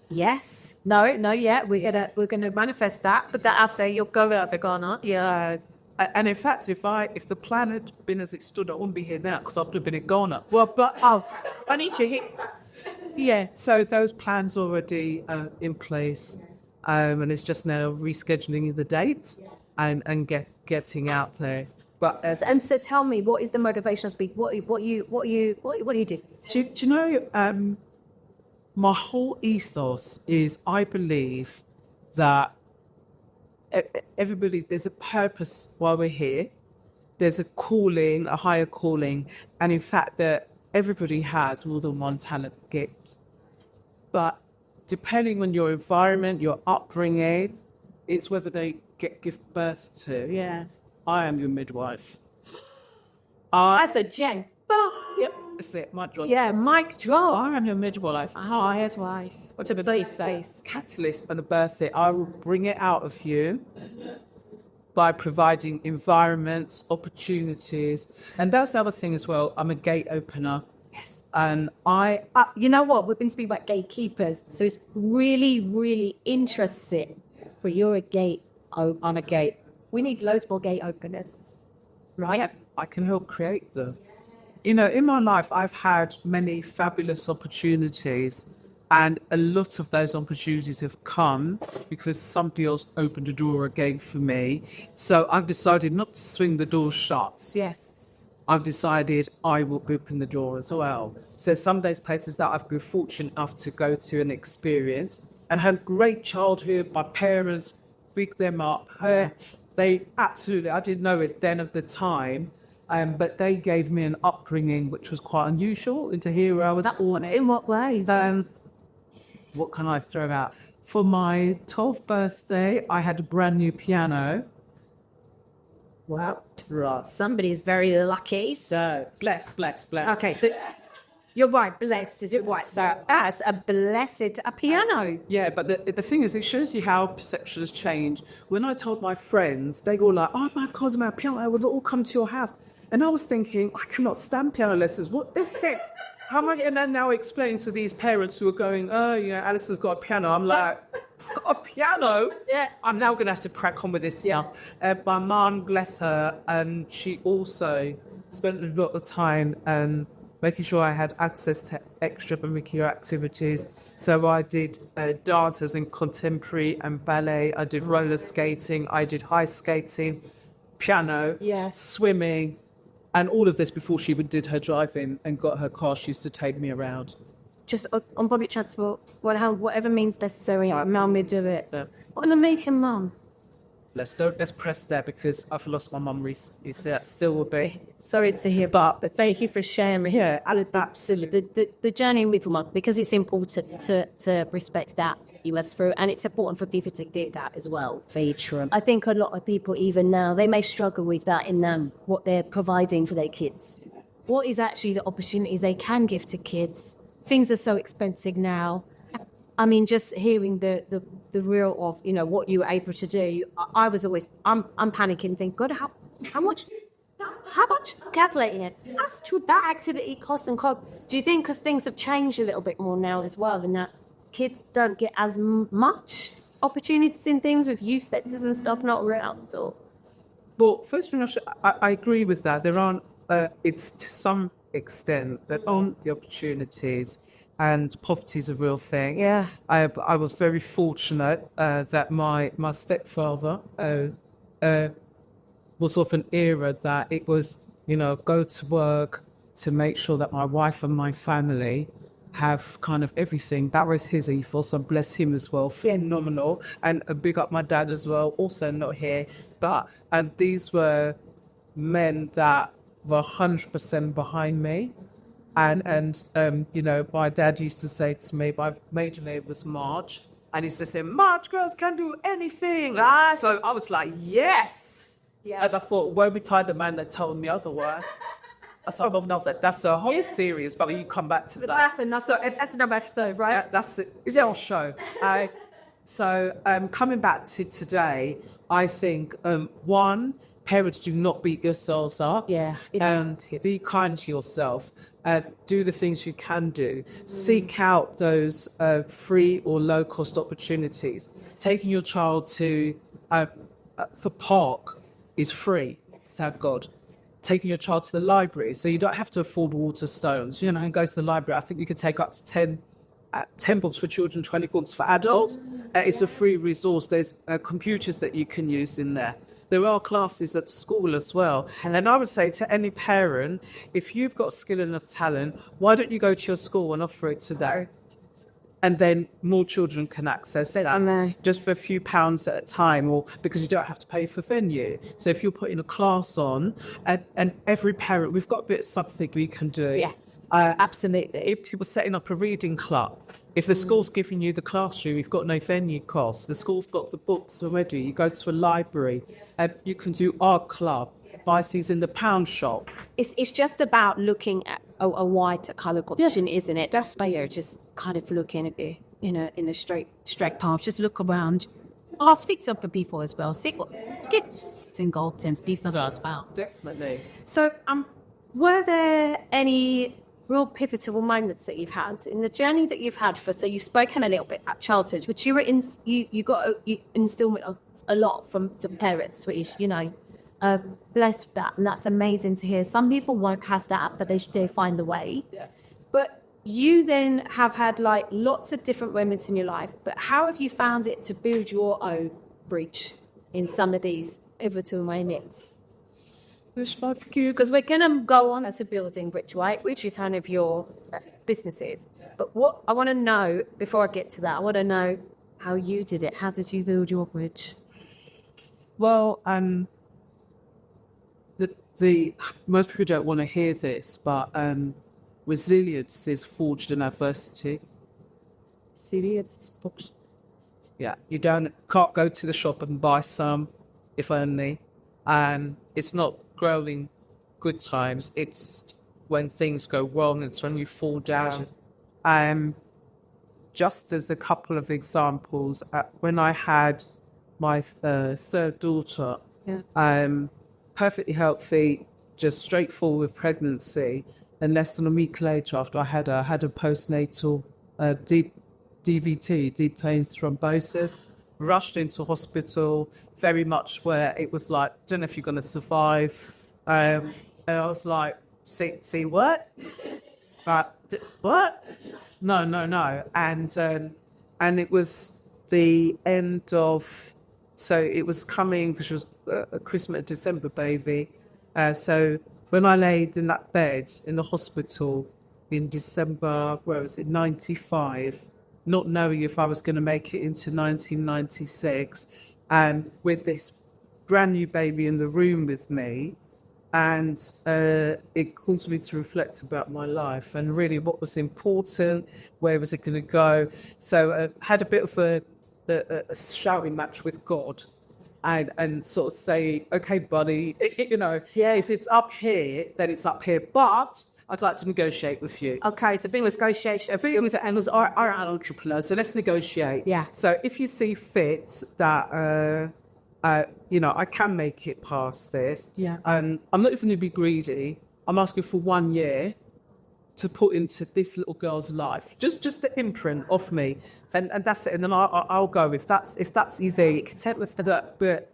Yes. No, yeah. We're gonna manifest that. But that I say you'll go out to Ghana. Yeah. And in fact, if the plan had been as it stood, I wouldn't be here now because I've been in Ghana. Well, but I need to hit. Yeah. So those plans already in place, and it's just now rescheduling the date and getting out there. But And so, tell me, what is the motivational speak? What do you do? do you know? My whole ethos is I believe that there's a purpose why we're here. There's a calling, a higher calling, and in fact that everybody has more than one talent gift. But depending on your environment, your upbringing, it's whether they give birth to. Yeah. I am your midwife. That's a Jen. Yep, that's it, my job. Yeah, mic drop. I am your midwife. Oh, his wife. What's a belief face? Catalyst and the birthday. I will bring it out of you by providing environments, opportunities. And that's the other thing as well. I'm a gate opener. Yes. And You know what? We've been speaking about gatekeepers. So it's really, really interesting for you're a gate on a gate. We need loads more gate openers. Right? I can help create them. You know, in my life, I've had many fabulous opportunities, and a lot of those opportunities have come because somebody else opened a door again for me. So I've decided not to swing the door shut. Yes. I've decided I will open the door as well. So some of those places that I've been fortunate enough to go to and experience and had great childhood, my parents picked them up. They absolutely, I didn't know it then at the time, but they gave me an upbringing which was quite unusual into here where I was born. In what ways? What can I throw out? For my 12th birthday, I had a brand new piano. Well, somebody's very lucky. So Bless. okay, but you're right. Blessed is it right? So as a blessed piano. Yeah, but the thing is, it shows you how perception has changed. When I told my friends, they go like, "Oh my God, my piano! I would all come to your house." And I was thinking, I cannot stand piano lessons. What is that? How much? And then now explain to these parents who are going, "Oh, you know, Alison's got a piano." I'm like, "I've got a piano? Yeah." I'm now going to have to crack on with this. Yeah. My mum, bless her, and she also spent a lot of time making sure I had access to extracurricular activities. So I did dances in contemporary and ballet. I did roller skating. I did ice skating, piano, swimming, and all of this before she even did her driving and got her car. She used to take me around. Just on public transport, whatever means necessary. Mum will do it. What an amazing mum. Let's press there because I've lost my mum recently, so that still will be. Sorry to hear, but thank you for sharing. Yeah, absolutely. The journey with mum, because it's important to respect that you went through, and it's important for people to do that as well. Very true. I think a lot of people, even now, they may struggle with that in what they're providing for their kids. What is actually the opportunities they can give to kids? Things are so expensive now. I mean, just hearing the real of, you know, what you were able to do, I was always, I'm panicking, thinking, God, how much, calculating it, that's true, that activity costs and cost. Do you think, because things have changed a little bit more now as well, and that kids don't get as much opportunities in things with youth centres and stuff not around, or? Well, first thing I agree with that. There aren't, it's to some extent, there aren't the opportunities. And poverty is a real thing. Yeah. I was very fortunate that my stepfather was of an era that it was, you know, go to work to make sure that my wife and my family have kind of everything. That was his ethos, and bless him as well. Phenomenal. And big up my dad as well, also not here. And these were men that were 100% behind me. And you know, my dad used to say to me, my major name was Marge, and he used to say, "Marge, girls can do anything." So I was like, yes. Yeah. And I thought, won't be tired the man that told me otherwise. That's a whole series, but you come back to that. That's another episode, right? That's it. It's our show. So coming back to today, I think, one, parents, do not beat yourselves up. Yeah. And be kind to yourself. Do the things you can do. Seek out those free or low-cost opportunities. Taking your child to the park is free, thank God. Taking your child to the library, so you don't have to afford Waterstones, and go to the library. I think you could take up to 10 books for children, 20 books for adults. It's a free resource. There's computers that you can use in there. There are classes at school as well. And I would say to any parent, if you've got skill and a talent, why don't you go to your school and offer it to them? And then more children can access that just for a few pounds at a time, or because you don't have to pay for venue. So if you're putting a class on, and every parent, we've got a bit of something we can do. Yeah, absolutely. If you were setting up a reading club, if the school's giving you the classroom, you've got no venue costs. The school's got the books already. You go to a library, and you can do art club, buy things in the pound shop. It's just about looking at a wider colour vision, isn't it? Definitely, just kind of looking at it, in the straight path. Just look around. I'll speak to other people as well. See what get involved in these things as well. Definitely. So, were there any real pivotal moments that you've had in the journey that you've had so you've spoken a little bit about childhood, which you instilled a lot from parents, which Blessed with that, and that's amazing to hear. Some people won't have that, but they still find the way. Yeah. But you then have had lots of different moments in your life, but how have you found it to build your own bridge in some of these pivotal moments? Because we're going to go on as a building bridge, right? Which is kind of your businesses. But what I want to know, before I get to that, I want to know how you did it. How did you build your bridge? Well, the most people don't want to hear this, but resilience is forged in adversity. Resilience is forged. Yeah, you can't go to the shop and buy some, if only. And it's not growing good times. It's when things go wrong. It's when you fall down. Just as a couple of examples, when I had my third daughter, perfectly healthy, just straightforward pregnancy, and less than a week later, after I had a postnatal deep DVT, deep vein thrombosis, rushed into hospital, very much where it was like, don't know if you're going to survive. And I was like, see what? But what? No. And it was the end of, so it was coming, which was a Christmas, December baby. So when I laid in that bed in the hospital in December, 95, not knowing if I was going to make it into 1996, and with this brand new baby in the room with me, and it caused me to reflect about my life and really what was important, where was it going to go. So I had a bit of a shouting match with God, and sort of say, okay, buddy, if it's up here, then it's up here, but I'd like to negotiate with you. Okay, so being negotiation, and was our entrepreneur, so let's negotiate. Yeah. So if you see fit that, I can make it past this. Yeah. I'm not even going to be greedy. I'm asking for 1 year to put into this little girl's life, just the imprint of me, and that's it. And then I'll go if that's easy. Content with that, but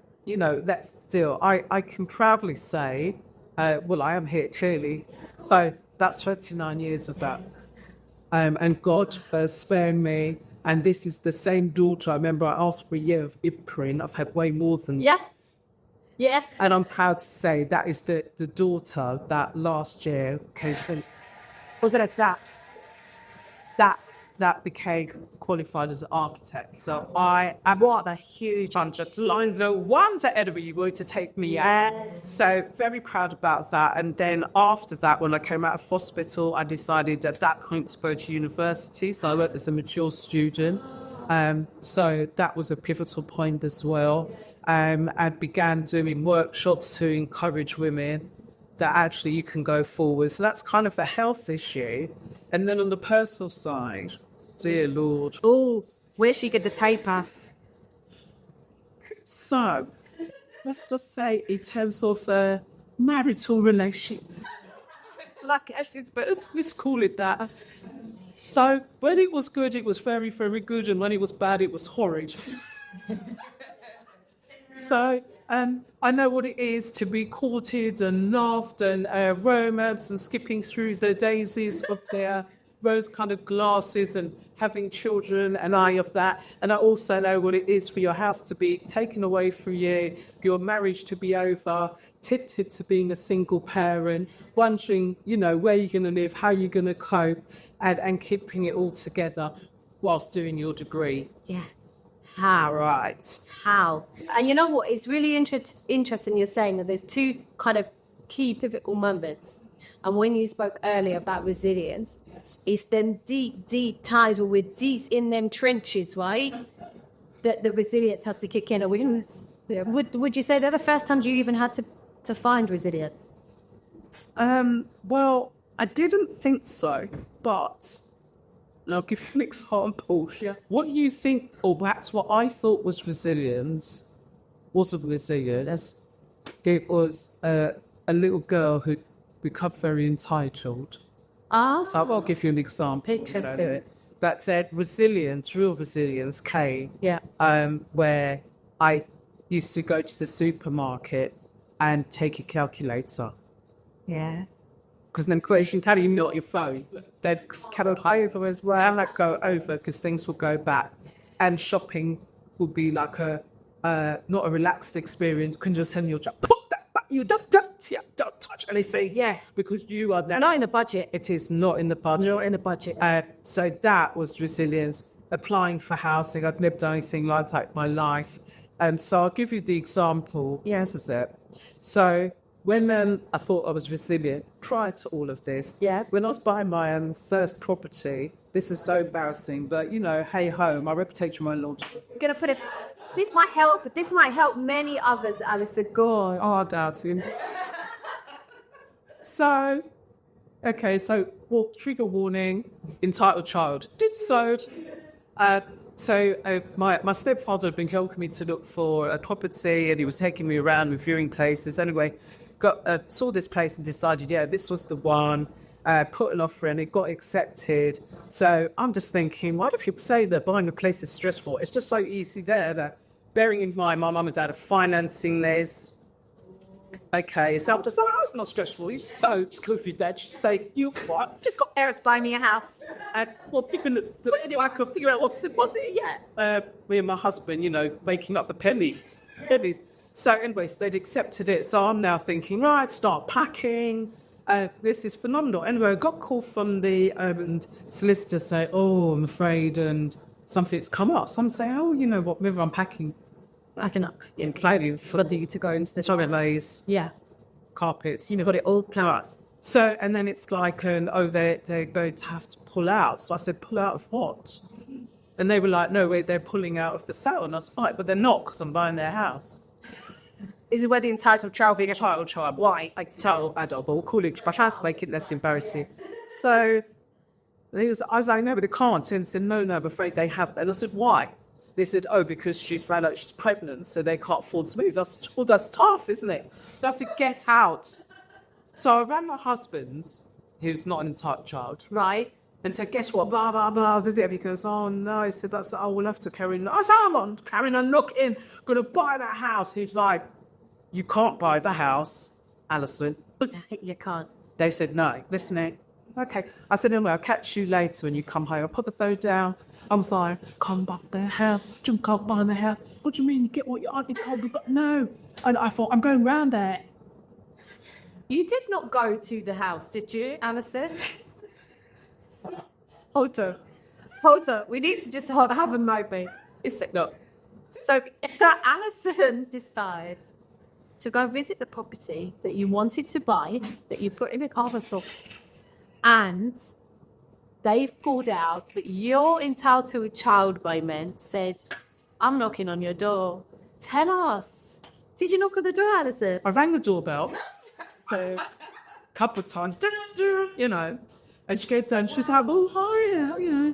that's still. I can proudly say, I am here clearly. So that's 29 years of that, and God sparing me. And this is the same daughter. I remember I asked for a year of imprint. I've had way more than Yeah. And I'm proud to say that is the daughter that last year that became qualified as an architect. So I what a huge hundred lines. The ones at Edinburgh you were to take me out. So very proud about that. And then after that, when I came out of hospital, I decided at that point to go to university. So I worked as a mature student. So that was a pivotal point as well. I began doing workshops to encourage women that actually you can go forward. So that's kind of a health issue. And then on the personal side, dear Lord. Oh, where's she going to take us? So let's just say in terms of marital relations. It's like Ashley's, but let's call it that. So when it was good, it was very, very good, and when it was bad, it was horrid. So I know what it is to be courted and loved and romance and skipping through the daisies of their rose-coloured glasses and having children and of that. And I also know what it is for your house to be taken away from you, your marriage to be over, tempted to being a single parent, wondering, where you're going to live, how you're going to cope, and keeping it all together whilst doing your degree. Yeah. How? Right. How? And you know what? It's really interesting you're saying that there's two kind of key pivotal moments. And when you spoke earlier about resilience, it's them deep, deep times where we're deep in them trenches, right? That the resilience has to kick in. Would you say they're the first times you even had to find resilience? Well, I didn't think so, but and I'll give an example. Yeah. What you think, or perhaps what I thought was resilience, wasn't resilience. It was a little girl who became very entitled. So I'll give you an example. That said, real resilience came where I used to go to the supermarket and take a calculator. Yeah. Because then question carry not your phone. They'd carry over as well, and that go over because things will go back. And shopping would be like not a relaxed experience. Can just tell your job, put that back, you don't touch anything. Yeah. Because you are there. Not in the budget. It is not in the budget. Not in the budget. So that was resilience. Applying for housing, I'd never done anything like that in my life. So I'll give you the example. Yes, is it? So when I thought I was resilient, prior to all of this, when I was buying my first property, this is so embarrassing, but hey ho, my reputation won't launch. I'm gonna put it. This might help many others, Alison. Go on. Oh, I doubt it. So trigger warning, entitled child. My stepfather had been helping me to look for a property, and he was taking me around reviewing places. Anyway, saw this place and decided, this was the one. Put an offer in, it got accepted. So I'm just thinking, why do people say that buying a place is stressful? It's just so easy there. Bearing in mind, my mum and dad are financing this. Okay, so I'm just like, it's not stressful. You just go to your dad, just say, you what? Just got parents buy me a house. Thinking out what's it? Yeah. Me and my husband, making up the pennies. So anyways, they'd accepted it. So I'm now thinking, right, start packing. This is phenomenal. Anyway, I got a call from the solicitor saying, I'm afraid, and something's come up. So I'm saying, you know what, maybe I'm packing up in clothing for you to go into the shopping maze. Yeah. Carpets, got it all planned. So, and then it's like, they're going to have to pull out. So I said, pull out of what? And they were like, no, wait, they're pulling out of the sale. And I was like, but they're not, because I'm buying their house. This is where the entitled child being a child. Why? I tell adult, but we'll call it, but I try to make it less embarrassing. So I was like, no, but they can't. And they said, no, I'm afraid they have. And I said, why? They said, because she's found out she's pregnant, so they can't afford to move. That's tough, isn't it? They have to get out. So I rang my husband, who's not an entitled child. Right. And said, guess what? Blah, blah, blah. He goes, oh, no. I said, we'll have to carry on. I said, I'm on carrying on looking, going to buy that house. He's like, you can't buy the house, Alison. You can't. They said, no. Listen, okay. I said, anyway, I'll catch you later when you come home. I put the phone down. I'm sorry, come back the house. You can't buy the house. What do you mean? You get what you are? You can't be, but no. And I thought, I'm going round there. You did not go to the house, did you, Alison? Hold on. We need to just have a moment. No. So Alison decides to go visit the property that you wanted to buy, that you put in a carpet, and they've pulled out, but your entitled child moment said, I'm knocking on your door. Tell us. Did you knock on the door, Alison? I rang the doorbell. So, a couple of times, and she came down. She's like, oh, hi,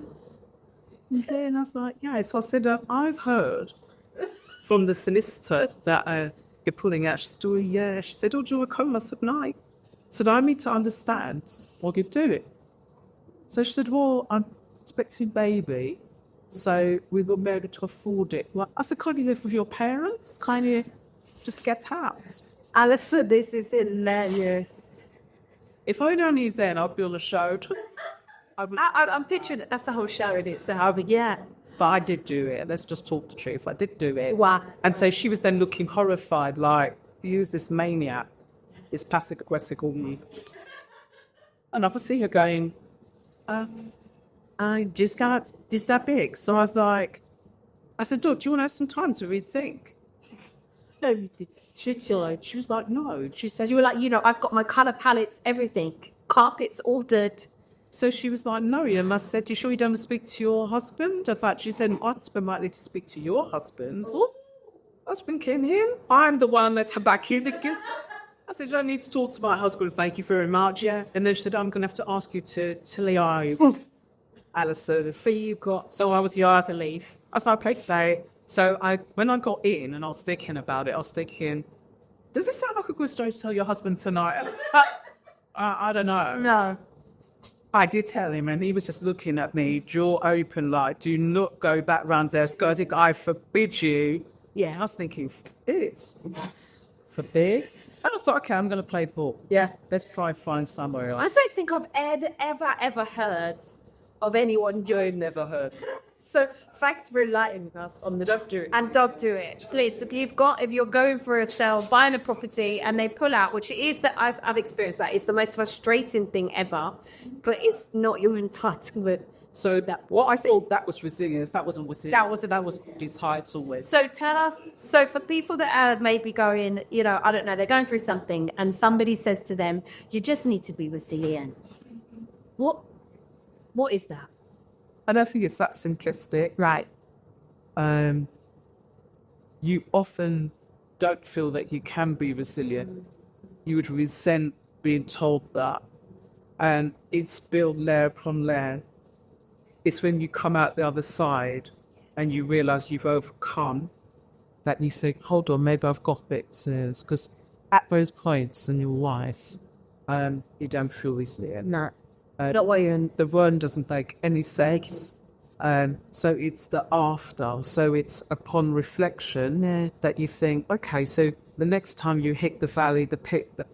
And then I was like, yeah. So I said, I've heard from the solicitor that you're pulling out. She said, oh, yeah. She said, oh, do you want to come? I said, no. I said, I need to understand what you're doing. So she said, well, I'm expecting a baby, so we won't be able to afford it. Well, I said, can't you live with your parents? Can't you just get out? Alison, this is hilarious. If I'd only knew then, I'd be on a show. I'm picturing it. That's the whole show in itself. Yeah. But I did do it. Let's just talk the truth. I did do it. Wow. And so she was then looking horrified, like, who's this maniac? This passive aggressive woman. And I could see her going, I just got this that big. So I was like, I said, Doug, do you want to have some time to rethink? No, you did. She was like, no. She said, You were like, I've got my colour palettes, everything. Carpets ordered. so she was like, no. And I said, you sure you don't speak to your husband? In fact, she said, my husband might need to speak to your husband. So, husband came in. I'm the one that's back in the kiss. I said, I need to talk to my husband. Thank you very much. Yeah. And then she said, I'm going to have to ask you to leave. Alison, the fee you got. So I was here to leave. I was like, okay. So when I got in and I was thinking about it, I was thinking, does this sound like a good story to tell your husband tonight? I don't know. No. I did tell him, and he was just looking at me, jaw open, like, do not go back round there. Skirting, I forbid you. Yeah, I was thinking, forbid? And I thought, okay, I'm going to play ball. Yeah, let's try and find somewhere else. I don't think I've ever heard of anyone doing. Never heard. So thanks for enlightening us on the dog do it. And dog do it. Please, if you're going for a sale, buying a property and they pull out, which it is that I've experienced that. It's the most frustrating thing ever, but it's not your entitlement. So I thought that was resilience. That wasn't resilience. That was entitlement. So tell us, so for people that are maybe going, I don't know, they're going through something and somebody says to them, you just need to be resilient. What is that? I don't think it's that simplistic. Right. You often don't feel that you can be resilient. You would resent being told that. And it's built layer upon layer. It's when you come out the other side and you realise you've overcome that you think, hold on, maybe I've got fixes. Because at those points in your life, you don't feel resilient. No. Not what you're in. The run doesn't make any sense. So it's the after. So it's upon reflection that you think, okay, so the next time you hit the valley, the pit, the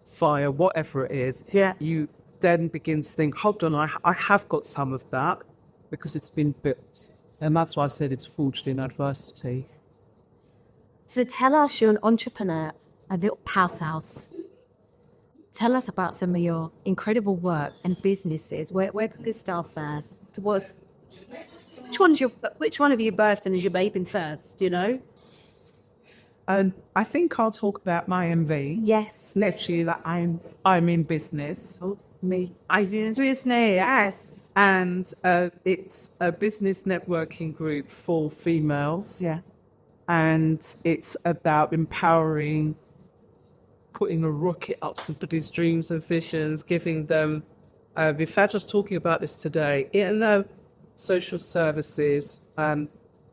fire, whatever it is, you then begin to think, hold on, I have got some of that because it's been built. And that's why I said it's forged in adversity. So tell us, you're an entrepreneur, a little powerhouse. Tell us about some of your incredible work and businesses. Where could we start first? Which one of you birthed and is your baby first, I think I'll talk about my MV. Yes. Literally that I'm in business. Me. I'm in business, yes. And it's a business networking group for females. Yeah. And it's about empowering, putting a rocket up somebody's dreams and visions, giving them, in fact, just talking about this today, social services,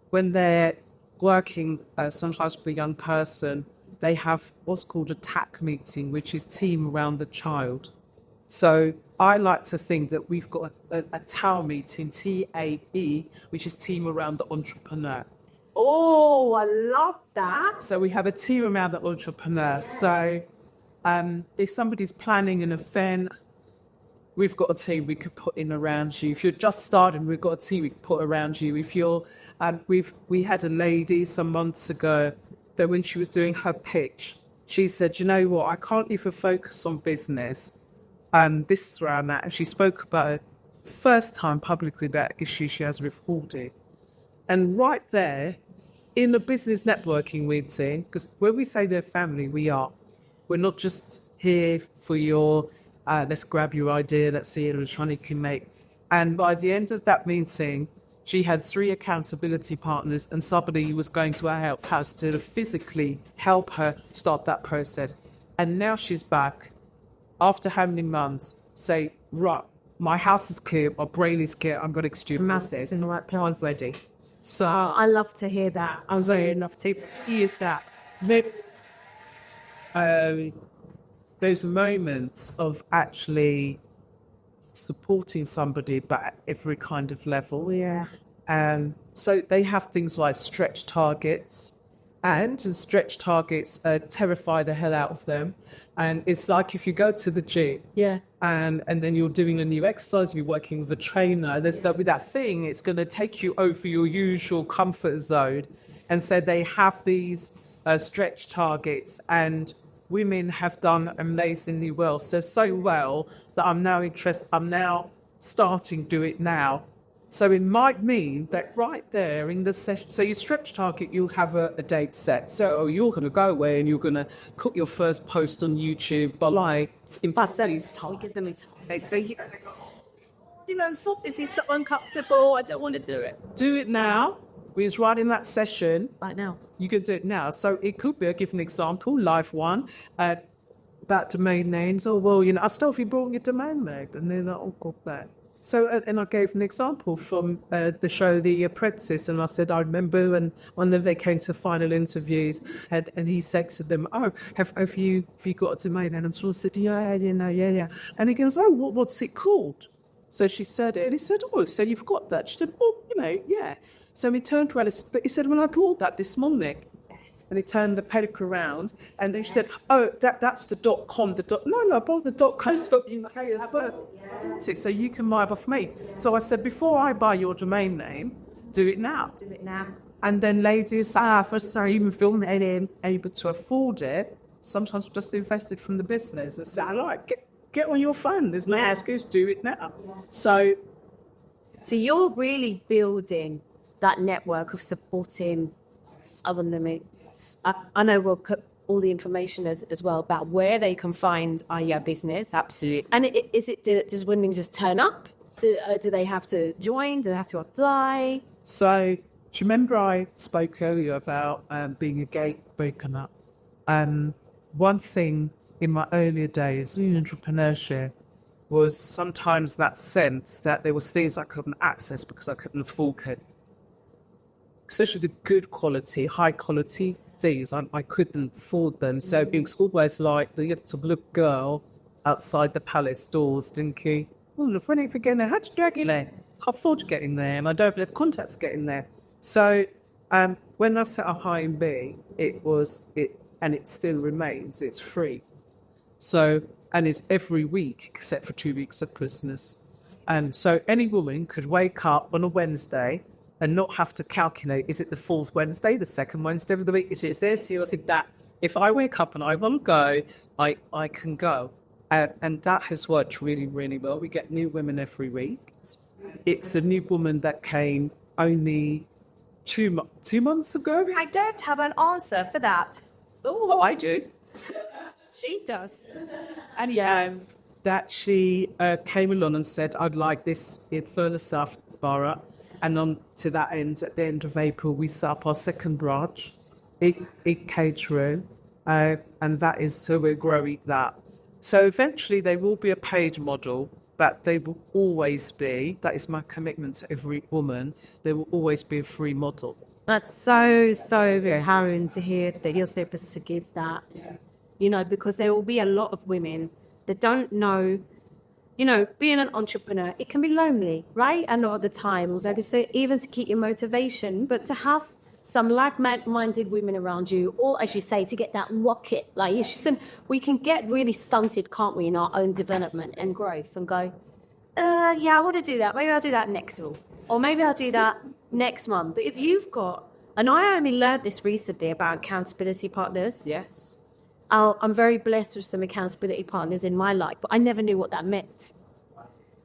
when they're working sometimes with a young person, they have what's called a TAC meeting, which is team around the child. So I like to think that we've got a TAO meeting, TAE, which is team around the entrepreneur. Oh, I love that. So we have a team around the entrepreneur. So if somebody's planning an event, we've got a team we could put in around you. If you're just starting, we've got a team we can put around you. If you're, we had a lady some months ago that when she was doing her pitch, she said, you know what, I can't even focus on business. This is where I'm at. And she spoke about it first time publicly about issues she has with hoarding. And right there, in a business networking meeting, because when we say they're family, we are. We're not just here for your, let's grab your idea, let's see which one it can make. And by the end of that meeting, she had 3 accountability partners and somebody was going to help her to physically help her start that process. And now she's back, after how many months, say, right, my house is clear, my brain is clear, I'm going to execute masses. In the right place. Plans ready. So I love to hear that. I'm very enough to use that. those moments of actually supporting somebody, but at every kind of level. Yeah. So they have things like stretch targets, and stretch targets terrify the hell out of them. And it's like if you go to the gym, Yeah. and then you're doing a new exercise, you're working with a trainer, there's with that thing, it's going to take you over your usual comfort zone. And so they have these stretch targets, and women have done amazingly well. So well that I'm now starting to do it now. So it might mean that right there in the session, so your stretch target, you'll have a date set. So you're going to go away and you're going to put your first post on YouTube, but like in 5 days' time, they say, stop, this is so uncomfortable, I don't want to do it. do it now. We was right in that session. Right now. You can do it now. So it could be, I'll give an example, live one, about domain names. Oh, well, I still if you brought your domain name, and they're like, oh, God, that. So, and I gave an example from the show The Apprentice, and I said, I remember when they came to final interviews, and he said to them, oh, have you got a domain name? And so I said, yeah. And he goes, oh, what's it called? So she said it, and he said, oh, so you've got that? She said, well, yeah. So he turned to Alice, but he said, well, I bought that this morning. And he turned the pedic around, and then she said, oh, that's the .com. No, I bought the .co UK as well. So you can buy it off me. So I said, before I buy your domain name, do it now. Do it now. And then ladies first are even feeling able to afford it, sometimes just invested from the business and say, all right, get on your phone. There's no excuse, do it now. So you're really building that network of supporting other women. I know we'll put all the information as well about where they can find your business. Absolutely. And does women just turn up? Do they have to join? Do they have to apply? So, do you remember I spoke earlier about being a gate broken up? One thing in my earlier days in entrepreneurship was sometimes that sense that there was things I couldn't access because I couldn't afford it. Especially the good quality, high quality things, I couldn't afford them. So it was always like the little girl outside the palace doors thinking, oh, if I don't forget there, how'd you drag in there? I can't afford to get in there, and I don't have contacts to get in there. So when I set up IMB, and it still remains, it's free. So, and it's every week except for 2 weeks of Christmas. And so any woman could wake up on a Wednesday and not have to calculate, is it the 4th Wednesday, the 2nd Wednesday of the week, is it this, or is it that? If I wake up and I want to go, I can go. And that has worked really, really well. We get new women every week. It's a new woman that came only 2 months ago. I don't have an answer for that. Oh, I do. She does. And that she came along and said, I'd like this in further South Borough. And on to that end, at the end of April, we set up our second branch in Caterham, and that is, so we're growing that. So eventually there will be a paid model, but they will always be, that is my commitment to every woman, there will always be a free model. That's so harrowing to hear that you're supposed to give that. Because there will be a lot of women that don't know. Being an entrepreneur, it can be lonely, right? And not at the time. So even to keep your motivation, but to have some like-minded women around you, or as you say, to get that rocket. We can get really stunted, can't we, in our own development and growth, and go, yeah, I want to do that. Maybe I'll do that next week, or maybe I'll do that next month. But if you've got, and I only learned this recently about accountability partners. Yes. I'm very blessed with some accountability partners in my life, but I never knew what that meant.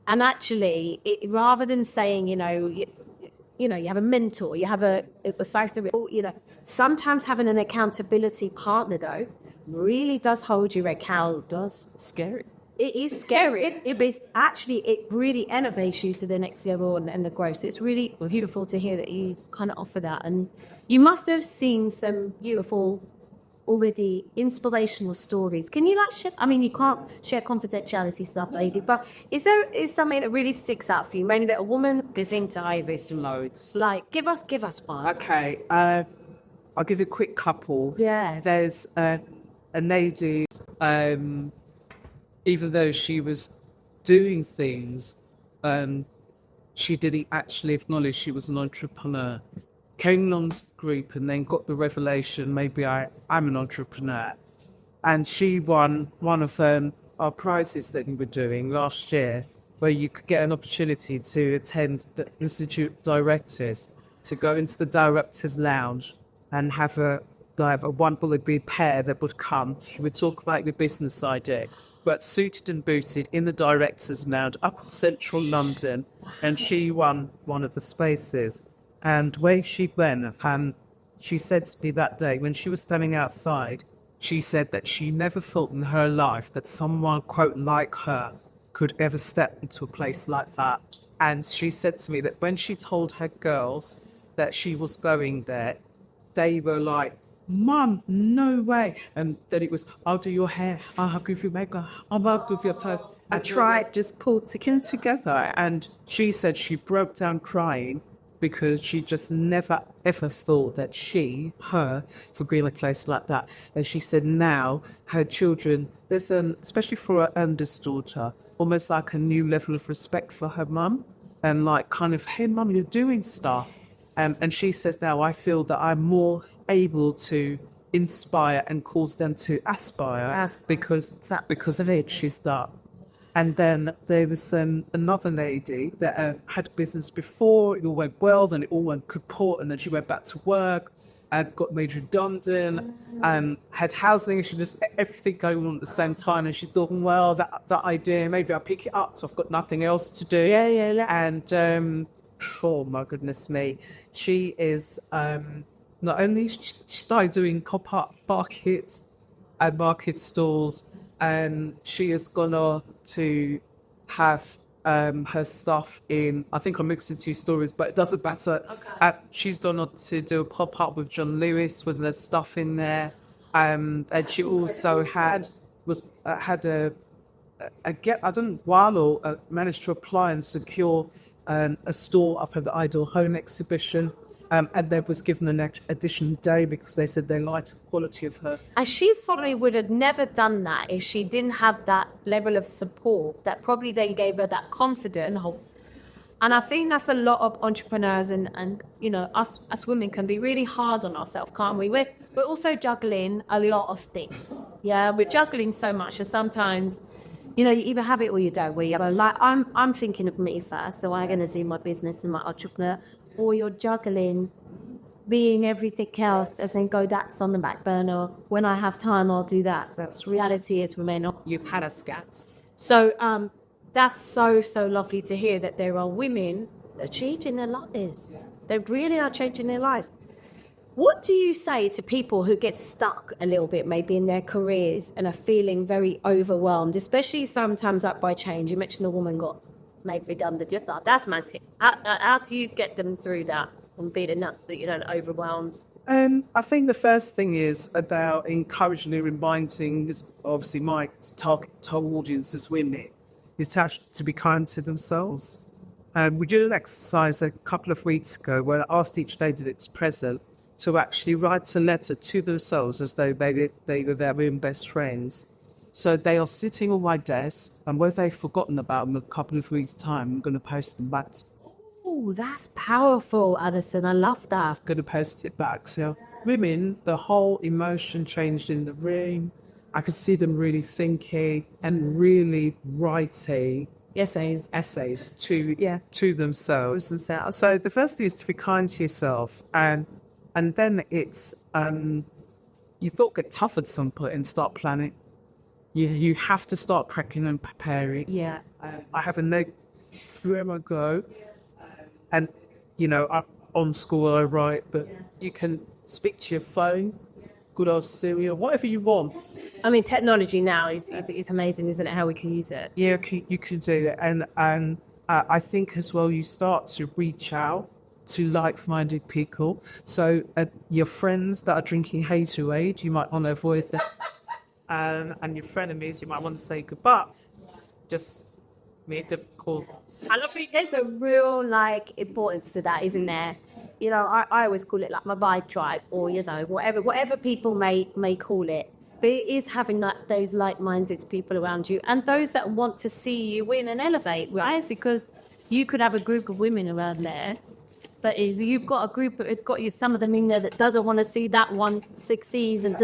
And actually, rather than saying, you have a mentor, you have a sometimes having an accountability partner, though, really does hold you accountable. Does scary. It is scary. It really elevates you to the next level and the growth. So it's really beautiful to hear that you kind of offer that. And you must have seen some beautiful, already inspirational stories. Can you share? I mean, you can't share confidentiality stuff, lady, but is something that really sticks out for you? Mainly that a woman goes into this loads. Give us one. Okay, I'll give you a quick couple. Yeah. There's a lady, even though she was doing things, she didn't actually acknowledge she was an entrepreneur. Came along this group and then got the revelation, maybe I'm an entrepreneur. And she won one of our prizes that we were doing last year, where you could get an opportunity to attend the Institute directors, to go into the directors' lounge and have a wonderful pair that would come. She would talk about your business idea, but suited and booted in the directors' lounge up in central London, and she won one of the spaces. And where she went, she said to me that day, when she was standing outside, she said that she never thought in her life that someone, quote, like her could ever step into a place like that. And she said to me that when she told her girls that she was going there, they were like, Mum, no way. And then it was, I'll do your hair, I'll help you with your makeup, I'll help you with your clothes. I tried, just pulled together. And she said she broke down crying because she just never, ever thought that her, for being a place like that. And she said now her children, there's especially for her eldest daughter, almost like a new level of respect for her mum. And like kind of, hey, Mum, you're doing stuff. And she says now, I feel that I'm more able to inspire and cause them to aspire because of it. She's done. And then there was another lady that had a business before. It all went well, then it all went kaput, and then she went back to work and got made redundant and had housing issues, just everything going on at the same time. And she thought, well, that idea, maybe I'll pick it up, so I've got nothing else to do. Yeah. And, oh my goodness me, she is, not only she started doing pop-up markets and market stalls, and she has gone on to have her stuff in, I think I mixed the two stories, but it doesn't matter. Okay. She's gone on to do a pop-up with John Lewis with their stuff in there. And she also managed to apply and secure a store up at the Idle Home exhibition. And there was given an additional day because they said they liked the quality of her. And she probably would have never done that if she didn't have that level of support that probably then gave her that confidence. And I think that's a lot of entrepreneurs and you know, us as women can be really hard on ourselves, can't we? We're also juggling a lot of things. Yeah, we're juggling so much that sometimes, you know, you either have it or you don't. Where you go, like, I'm thinking of me first, so I'm going to do my business and my entrepreneur. Or you're juggling being everything else as in go, that's on the back burner. When I have time, I'll do that. That's reality is women. You've had a scat. So that's so lovely to hear that there are women that are changing their lives. They really are changing their lives. What do you say to people who get stuck a little bit maybe in their careers and are feeling very overwhelmed, especially sometimes up by change? You mentioned the woman got made redundant yourself. That's massive. How do you get them through that and being overwhelmed? I think the first thing is about encouraging and reminding, obviously my target audience is women, is to be kind to themselves. We did an exercise a couple of weeks ago where I asked each lady that's present to actually write a letter to themselves as though they were their own best friends. So they are sitting on my desk, and whether they've forgotten about them a couple of weeks' time, I'm going to post them back. Oh, that's powerful, Alison. I love that. I'm going to post it back. So women, the whole emotion changed in the room. I could see them really thinking and really writing essays to themselves. So the first thing is to be kind to yourself, and then it's you thought get tough at some point and start planning. You have to start prepping and preparing. Yeah. I have a note where I go, and you know, I'm on school I write, but you can speak to your phone, good old Siri, whatever you want. I mean, technology now is amazing, isn't it? How we can use it. Yeah, you can do it, and I think as well you start to reach out to like-minded people. So your friends that are drinking Haterade, you might want to avoid that. And your frenemies, you might want to say goodbye. Just make the call. I think there's a real importance to that, isn't there? You know, I always call it like my vibe tribe, or whatever people may call it. But it is having those like-minded people around you and those that want to see you win and elevate, right? Because you could have a group of women around there, but you've got a group, got you some of them in there that doesn't want to see that one succeeds, and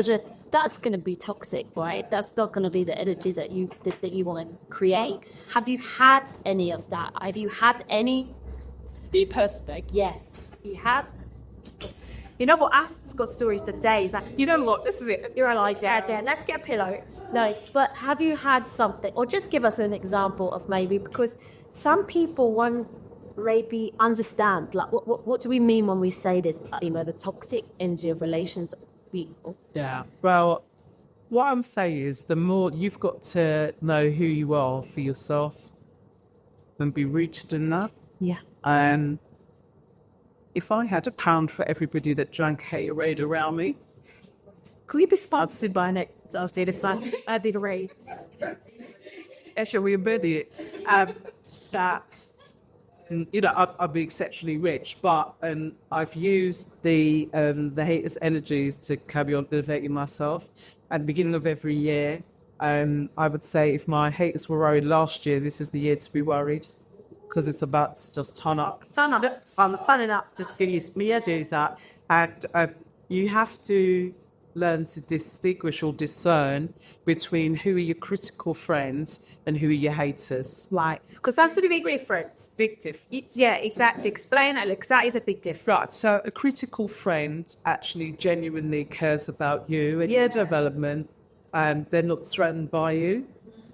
that's going to be toxic, right? That's not going to be the energy that you want to create. Have you had any of that? Have you had any? The person. Yes, you had. You know what? Aston's got stories for days. Like, you know what? This is it. You're like, Dad, let's get pillows. No, but have you had something, or just give us an example of maybe, because some people won't maybe understand, like, what do we mean when we say this, the toxic energy of relations of people? Yeah. Well, what I'm saying is the more you've got to know who you are for yourself and be rooted in that. Yeah. If I had £1 for everybody that drank haterade around me, Could we be sponsored by next after this one? I did a raid. Elishia, we embody it. That, I'd be exceptionally rich, but I've used the haters' energies to carry on elevating myself. At the beginning of every year, I would say if my haters were worried last year, this is the year to be worried, because it's about to just turn up. I'm funning up. Just give you do that, and you have to learn to distinguish or discern between who are your critical friends and who are your haters. Right. Because that's the big difference. Big difference. Yeah, exactly. Explain that, because that is a big difference. Right. So a critical friend actually genuinely cares about you and your development, and they're not threatened by you,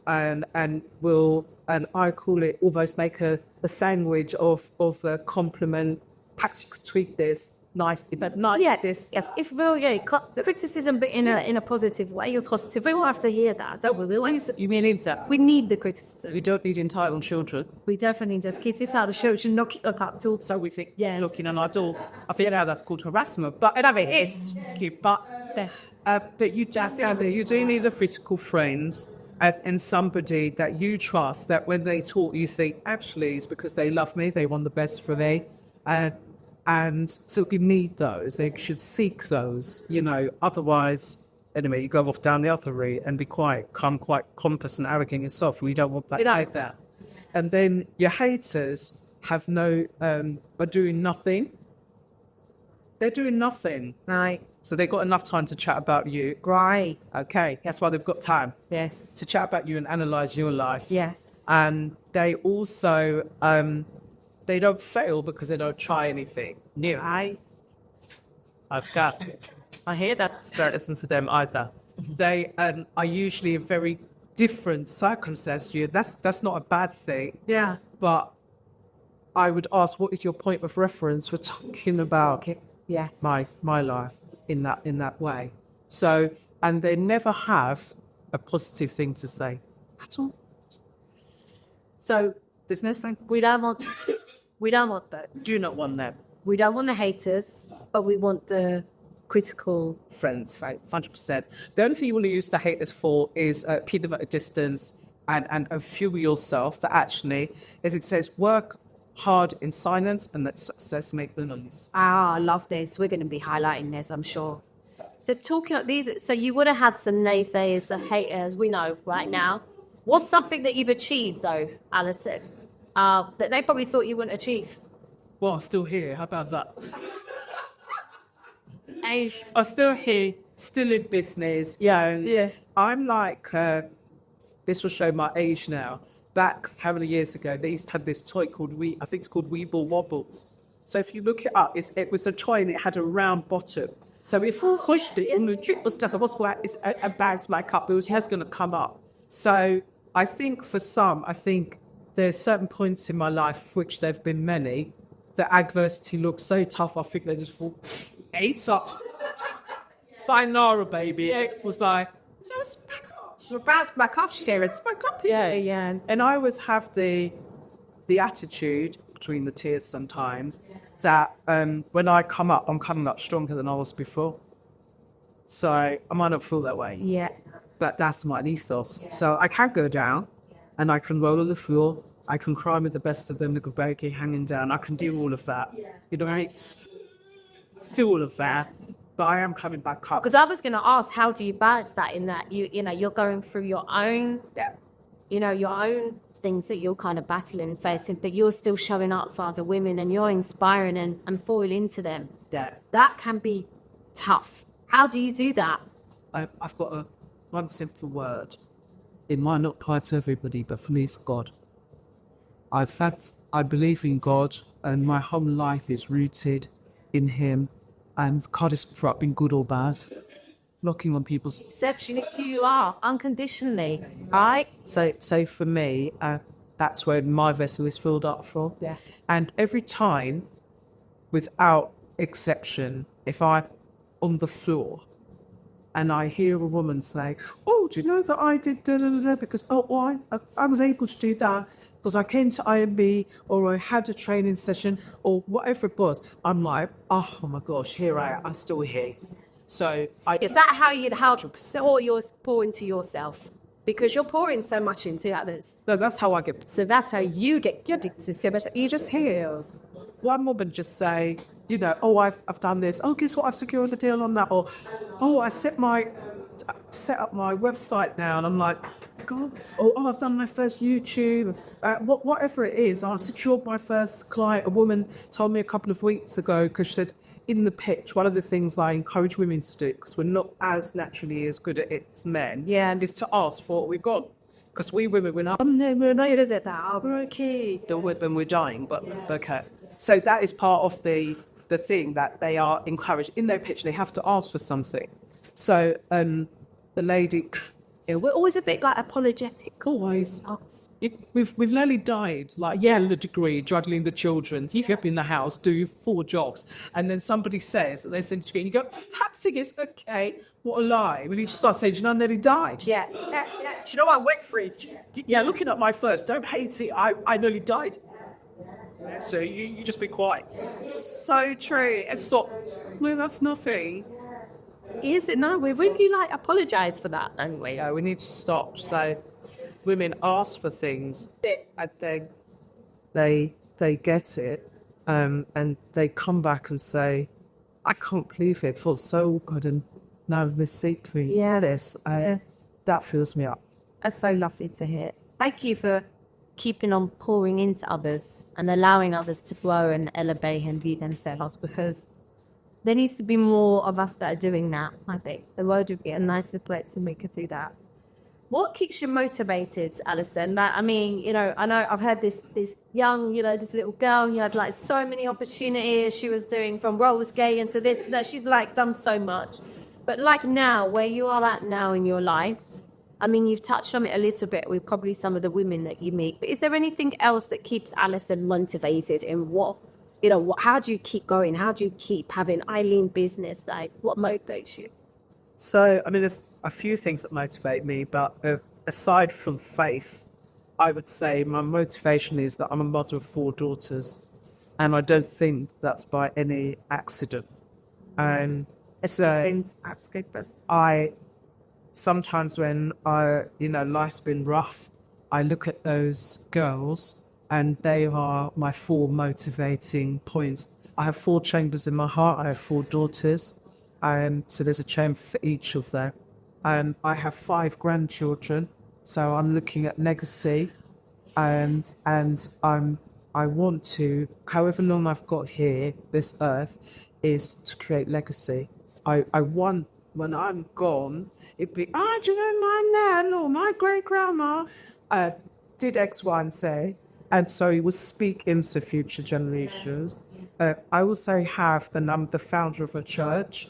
and I call it almost make a sandwich of a compliment. Perhaps you could tweak this nicely, but nice. Yeah, yes. If the criticism, but in a positive way, you're positive. We will have to hear that, don't we? You mean that? We need the criticism. We don't need entitled children. We definitely just kids this out of church and knock it up till. So we think, looking on our door. I feel now that's called harassment, but it is cute. But you just you do need a critical friend. And somebody that you trust, that when they talk, you think, actually, it's because they love me, they want the best for me. And so you need those. They should seek those, otherwise, anyway, you go off down the other route and become quite pompous and arrogant yourself. We don't want that either. And then your haters are doing nothing. They're doing nothing. Right. So they've got enough time to chat about you. Right. Okay, that's why they've got time. Yes. To chat about you and analyse your life. Yes. And they also, they don't fail because they don't try anything new. I hear that. Don't listen to them either. They are usually in very different circumstances to you. That's not a bad thing. Yeah. But I would ask, what is your point of reference for talking about my life in that way? So, and they never have a positive thing to say at all. So there's no saying we don't want this. We don't want that. Do not want them. We don't want the haters, but we want the critical friends, right? 100%. The only thing you want to use the haters for is keep them at a distance and fuel yourself. That actually, as it says, work hard in silence and let success make the noise. I love this. We're going to be highlighting this, I'm sure. So talking about these, so you would have had some naysayers, some haters, we know right now. What's something that you've achieved though, Alison, that they probably thought you wouldn't achieve? Well, I'm still here. How about that? I'm still here, still in business. Yeah. I'm like, this will show my age now. Back how many years ago, they used to have this toy called I think it's called Weeble Wobbles. So if you look it up, it was a toy and it had a round bottom. So if you pushed it, and the trick was just a bounce back up, it was just going to come up. So I think for some, there's certain points in my life, which there've been many, that adversity looks so tough, I think they just fall ate up. Sayonara, baby. It was like, so it's back up. So bounce back up, Sharon. It's back up. Yeah. And I always have the attitude, between the tears sometimes, that when I come up, I'm coming up stronger than I was before. So I might not feel that way. Yeah. But that's my ethos. So I can go down and I can roll on the floor. I can cry with the best of them, the Gabeki hanging down. I can do all of that. You know, do all of that. but I am coming back up. Because I was going to ask, how do you balance that in that you're going through your own, your own things that you're kind of battling and facing, but you're still showing up for other women and you're inspiring and falling into them. Yeah. That can be tough. How do you do that? I've got one simple word. It might not apply to everybody, but for me, it's God. I believe in God, and my whole life is rooted in Him. And God is for being good or bad, knocking on people's. Exceptionally, you are unconditionally. Right. So for me, that's where my vessel is filled up from. Yeah. And every time, without exception, if I'm on the floor and I hear a woman say, "Oh, do you know that I did da da da da because I was able to do that because I came to IMB or I had a training session or whatever it was," I'm like, "Oh my gosh, here I am. I'm still here." So Is that how you'd help pour into yourself? Because you're pouring so much into others. No, that's how I get. So that's how you get you just heals. One woman just say, I've done this. Oh, guess what? I've secured a deal on that. Or, oh, I set up my website now, and I'm like, God. Or, oh, I've done my first YouTube. Whatever it is, I secured my first client. A woman told me a couple of weeks ago, because she said, in the pitch, one of the things I encourage women to do, because we're not as naturally as good at it as men, is to ask for what we've got. Because we women, we're not good at that. We're okay. When we're dying, but okay. So that is part of the thing that they are encouraged. In their pitch, they have to ask for something. So the lady... We're always a bit like apologetic. Always. We've nearly died. Like, the degree, juggling the children, keep up in the house, do 4 jobs. And then somebody says, they send you, and you go, that thing is okay. What a lie. When you start saying, I nearly died. Yeah. Do you know, I went for it. Yeah, looking at my first, don't hate it. I nearly died. So you just be quiet. So true. And stop. No, that's nothing. Is it? No, we really apologise for that, don't we? Yeah, we need to stop. So women ask for things, and then they get it, and they come back and say, I can't believe it. It feels so good, and now the secret. Yeah, that fills me up. That's so lovely to hear. Thank you for keeping on pouring into others and allowing others to grow and elevate and be themselves, because there needs to be more of us that are doing that, I think. The world would be a nicer place and we could do that. What keeps you motivated, Alison? I know I've heard this young, this little girl who had so many opportunities. She was doing from Rolls Gay into this and that. She's done so much. But now, where you are at now in your lives, you've touched on it a little bit with probably some of the women that you meet. But is there anything else that keeps Alison motivated in what? How do you keep going? How do you keep having Eileen business? What motivates you? So, there's a few things that motivate me, but aside from faith, I would say my motivation is that I'm a mother of 4 daughters, and I don't think that's by any accident. And so I sometimes when life's been rough, I look at those girls, and they are my 4 motivating points. I have 4 chambers in my heart. I have 4 daughters. So there's a chamber for each of them. I have 5 grandchildren. So I'm looking at legacy. And I want to, however long I've got here, this earth, is to create legacy. I want, when I'm gone, it'd be, do you know my nan or my great-grandma did X, Y, and Z. And so it will speak into future generations. I also have, and I'm the founder of a church.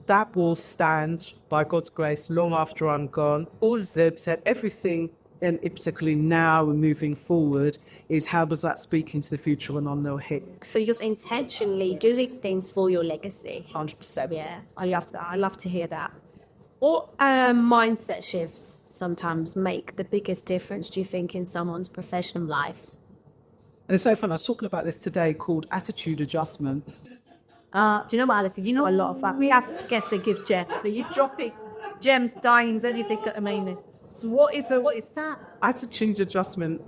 That will stand, by God's grace, long after I'm gone. All of them said everything, and particularly now and moving forward, is how does that speak into the future when I'm no here. So you're just intentionally doing things for your legacy. 100%. Yeah, I love that. I love to hear that. What mindset shifts sometimes make the biggest difference, do you think, in someone's professional life? And it's so fun. I was talking about this today called attitude adjustment. Do you know what, Alison? You know a lot of that. We have guests that give gems. But you're dropping gems, dimes, anything amazing. So what is that? Attitude adjustment.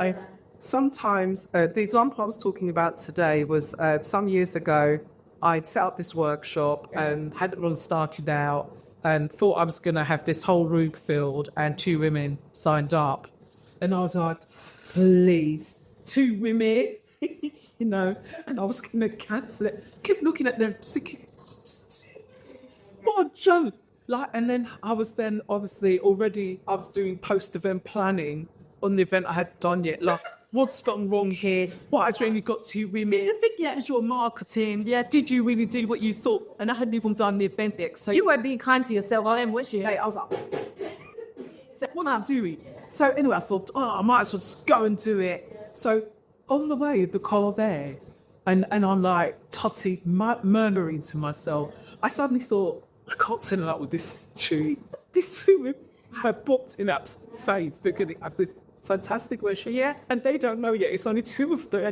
Sometimes, the example I was talking about today was some years ago, I'd set up this workshop and hadn't really started out and thought I was going to have this whole room filled and 2 women signed up. And I was like, please, 2 women, and I was going to cancel it. Kept looking at them thinking, what a joke. And then I was obviously I was doing post-event planning on the event I hadn't done yet. What's gone wrong here? What has really got 2 women? I think, it's your marketing. Yeah, did you really do what you thought? And I hadn't even done the event yet. So You weren't being kind to yourself, I am, was you? I was like, what am I doing? So anyway, I thought, I might as well just go and do it. So on the way, the car there, and I'm like, murmuring to myself, I suddenly thought, I can't turn up with this tree. These 2 women have booked in absolute faith. They're going to have this fantastic worship. Yeah, and they don't know yet. It's only 2 of them.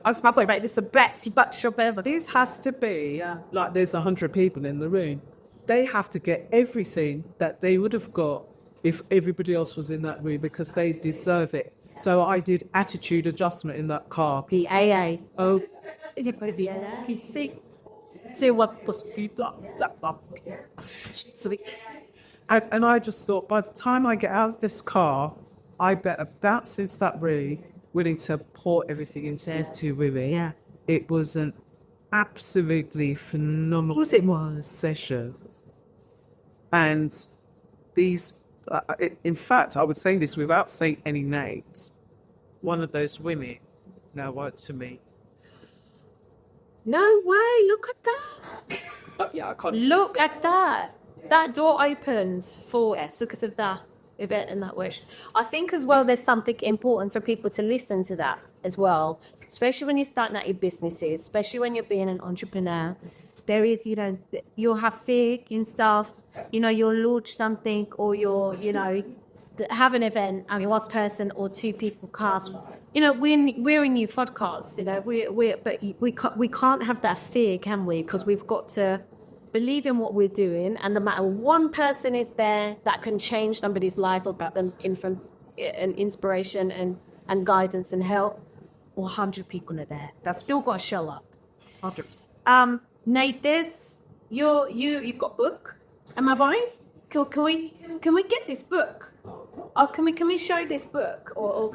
I was about to make this the best workshop ever. This has to be like there's 100 people in the room. They have to get everything that they would have got if everybody else was in that room because they deserve it. So I did attitude adjustment in that car. The AA. Oh, See what was and I just thought, by the time I get out of this car, I better bounce into that room, willing to pour everything into these 2 women. Yeah. It was an absolutely phenomenal session. And these, in fact, I would say this without saying any names. One of those women now wrote to me. No way, look at that. Yeah, I can't. Look at that. That door opened for us because of that event and that wish. I think as well there's something important for people to listen to that as well, especially when you're starting out your businesses, especially when you're being an entrepreneur. There is, you'll have fear and stuff, you'll launch something or you'll, have an event and 1 person or 2 people cast. We're in new podcasts, but we can't have that fear, can we? Because we've got to believe in what we're doing, and no matter 1 person is there that can change somebody's life or get them an inspiration and guidance and help, or 100 people are there. That's still got to show up. 100%. Nate, you've got a book. Am I right? Can we get this book? Or can we show this book? Or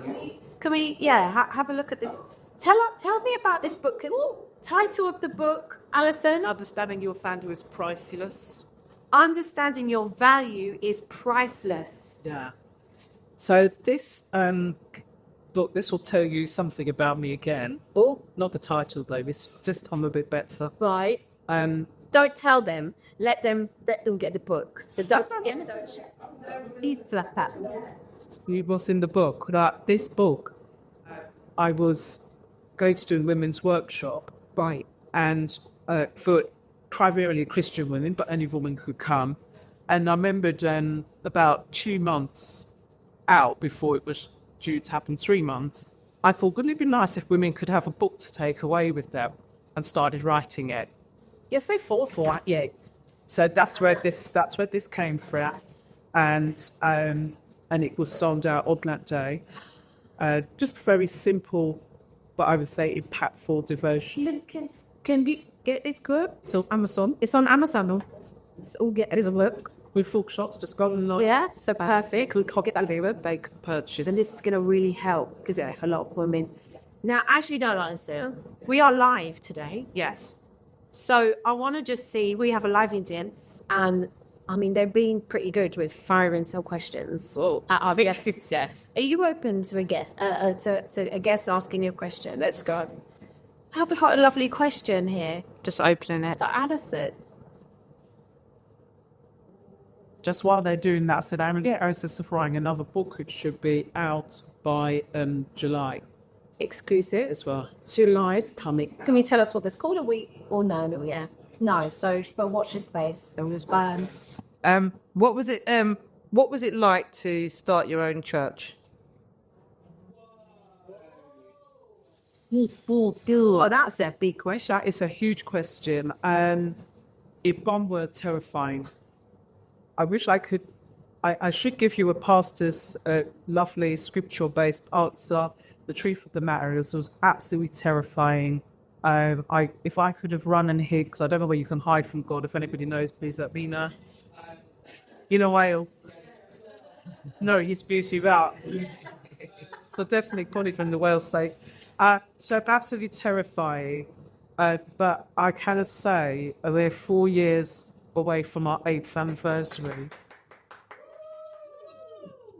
can we have a look at this? Tell me about this book. Title of the book, Alison? Understanding your value is priceless. Understanding your value is priceless. Yeah. So this book, this will tell you something about me again. Oh, not the title though. It's just I'm a bit better. right. Don't tell them. Let them get the book. So don't. Please flap that. What's in the book? This book, I was going to do a women's workshop. Right. And for primarily Christian women, but any woman could come. And I remembered about 2 months out before it was due to happen, 3 months, I thought, wouldn't it be nice if women could have a book to take away with them? And started writing it. Yes, they fought for it, yeah. So that's where this came from. And it was sold out on that day. Just very simple, but I would say impactful devotion. Can we get this book? It's on Amazon. It's on Amazon. It's all get it is a look. With full shots, just go online. Yeah, so perfect. Could get that there, they could purchase. And this is going to really help because a lot of women. Now, as you know, Alison, we are live today. Yes. So I want to just see, we have a live audience, and I mean, they're being pretty good with firing some questions. Whoa. Our guests. Are you open to a guest, to a guest asking you a question? Let's go. I've got a lovely question here. Just opening it. So Alison. Just while they're doing that, I said, I'm in the process of writing another book, which should be out by July. Exclusive. As well. July. Coming. Can we tell us what it's called? No. So, but watch this space. What was it like to start your own church? Oh, that's a big question. That is a huge question. In one word, terrifying. I wish I could. I should give you a pastor's lovely scripture-based answer. The truth of the matter is, it was absolutely terrifying If I could have run and hid, because I don't know where you can hide from God. If anybody knows, please let me know. You know, I'll know His beauty out. So definitely probably from the whale's sake. So absolutely terrifying. But I cannot say we're 4 years away from our 8th anniversary.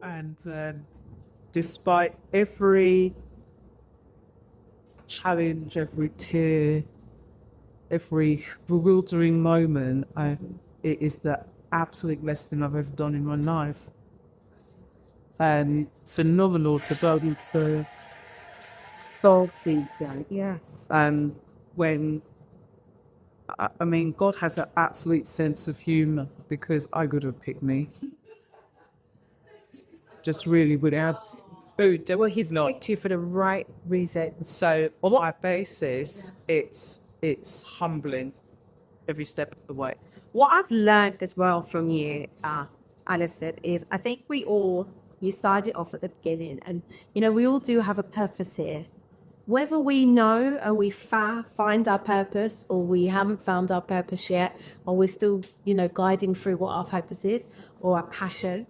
And despite every challenge, every tear, every bewildering moment, it is the absolute best thing I've ever done in my life. And phenomenal to be able to solve things. Yes. And when, I mean, God has an absolute sense of humour, because I could have picked me. Just really would have. Well, He's not picked you for the right reason. So on that basis, it's humbling every step of the way. What I've learned as well from you, Alison, is I think you started off at the beginning, and, we all do have a purpose here. Whether we know and we find our purpose, or we haven't found our purpose yet, or we're still, guiding through what our purpose is or our passion,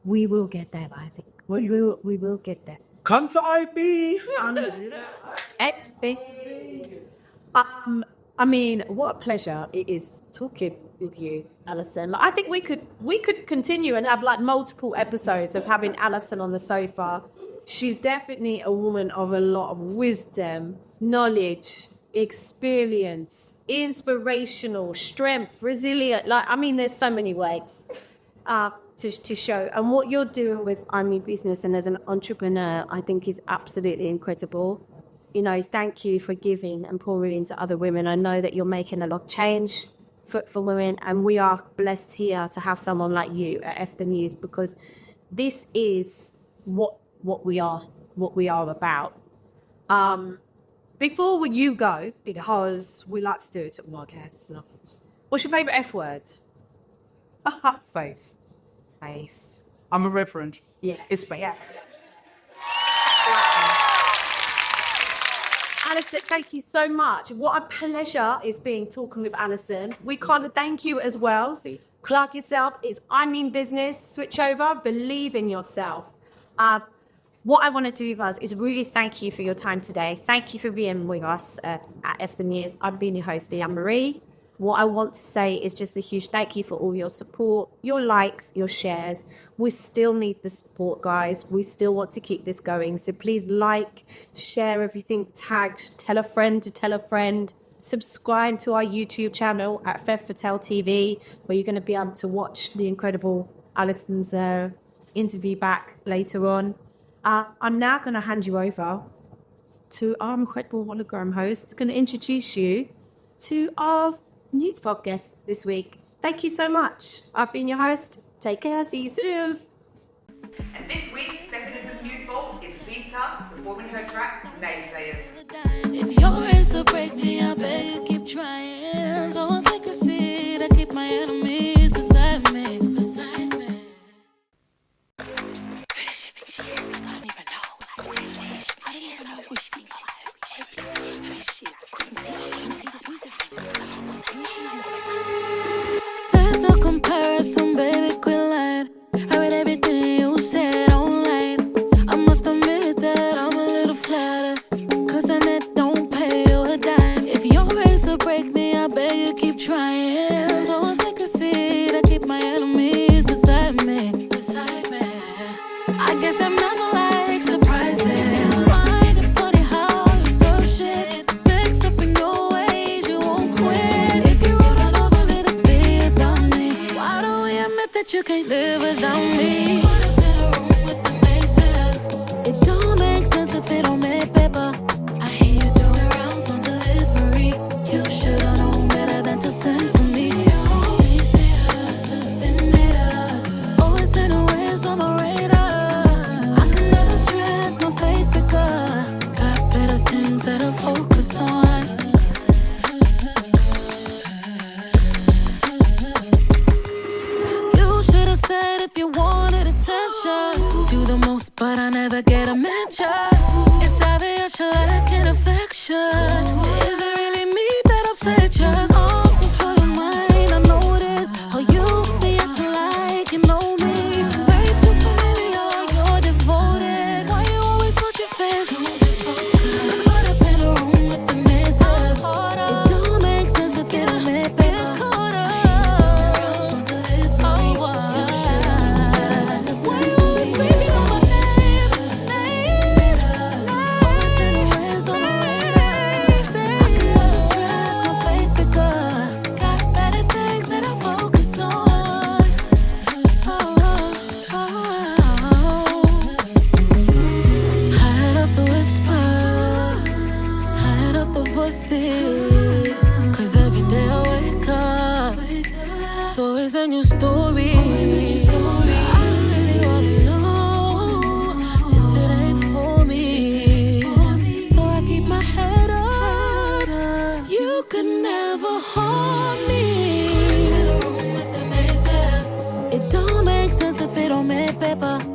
we will get there, I think. We will get there. Come to IB! I mean, what a pleasure it is talking with you, Alison. I think we could continue and have multiple episodes of having Alison on the sofa. She's definitely a woman of a lot of wisdom, knowledge, experience, inspirational, strength, resilient. There's so many ways to show. And what you're doing with I Mean Business and as an entrepreneur, I think is absolutely incredible. Thank you for giving and pouring into other women. I know that you're making a lot of change for women, and we are blessed here to have someone like you at F the News, because this is what we are about. Before you go, because we like to do it at all our guests, what's your favourite F word? Faith. Faith. I'm a reverend. Yeah. It's faith. Yeah. Alison, thank you so much. What a pleasure it's been talking with Alison. We kind of thank you as well. So plug yourself. It's I Mean Business. Switch over. Believe in yourself. What I want to do with us is really thank you for your time today. Thank you for being with us at F the News. I've been your host, Liyanne Marie. What I want to say is just a huge thank you for all your support, your likes, your shares. We still need the support, guys. We still want to keep this going. So please share everything, tag, tell a friend to tell a friend. Subscribe to our YouTube channel at Fev Patel TV, where you're going to be able to watch the incredible Alison's interview back later on. I'm now going to hand you over to our incredible hologram host. He's going to introduce you to our news podcast this week. Thank you so much. I've been your host. Take care. See you soon. And this week's Feminism News Vault is Zeta performing her track Naysayers. If your hands to break me, I beg you keep trying. Go and take a seat. I keep my enemies beside me. Beside me. There's no comparison, baby, quit lying. I read everything you said online. I must admit that I'm a little flattered, cause then it don't pay you a dime. If your race to break me, I beg you keep trying. Go and take a seat, I keep my enemies beside me. Beside me. I guess I'm never like surprises. Find it funny how you start shit. Mixed up in your ways, you won't quit. If you wrote all over, let it be about me. Why don't we admit that you can't live without me? Put up in a room with the naysayers. It don't make sense if it don't make paper. I hear you doing rounds on delivery. You should've known better than to send for me. Naysayers, they made us. Always sending waves on my radar. I can never stress my faith because got better things that I focus on. You should've said if you wanted foresee. Cause every day I wake up, it's always a new story. I really wanna know if it ain't for me. So I keep my head up. You can never harm me. It don't make sense if it don't make paper.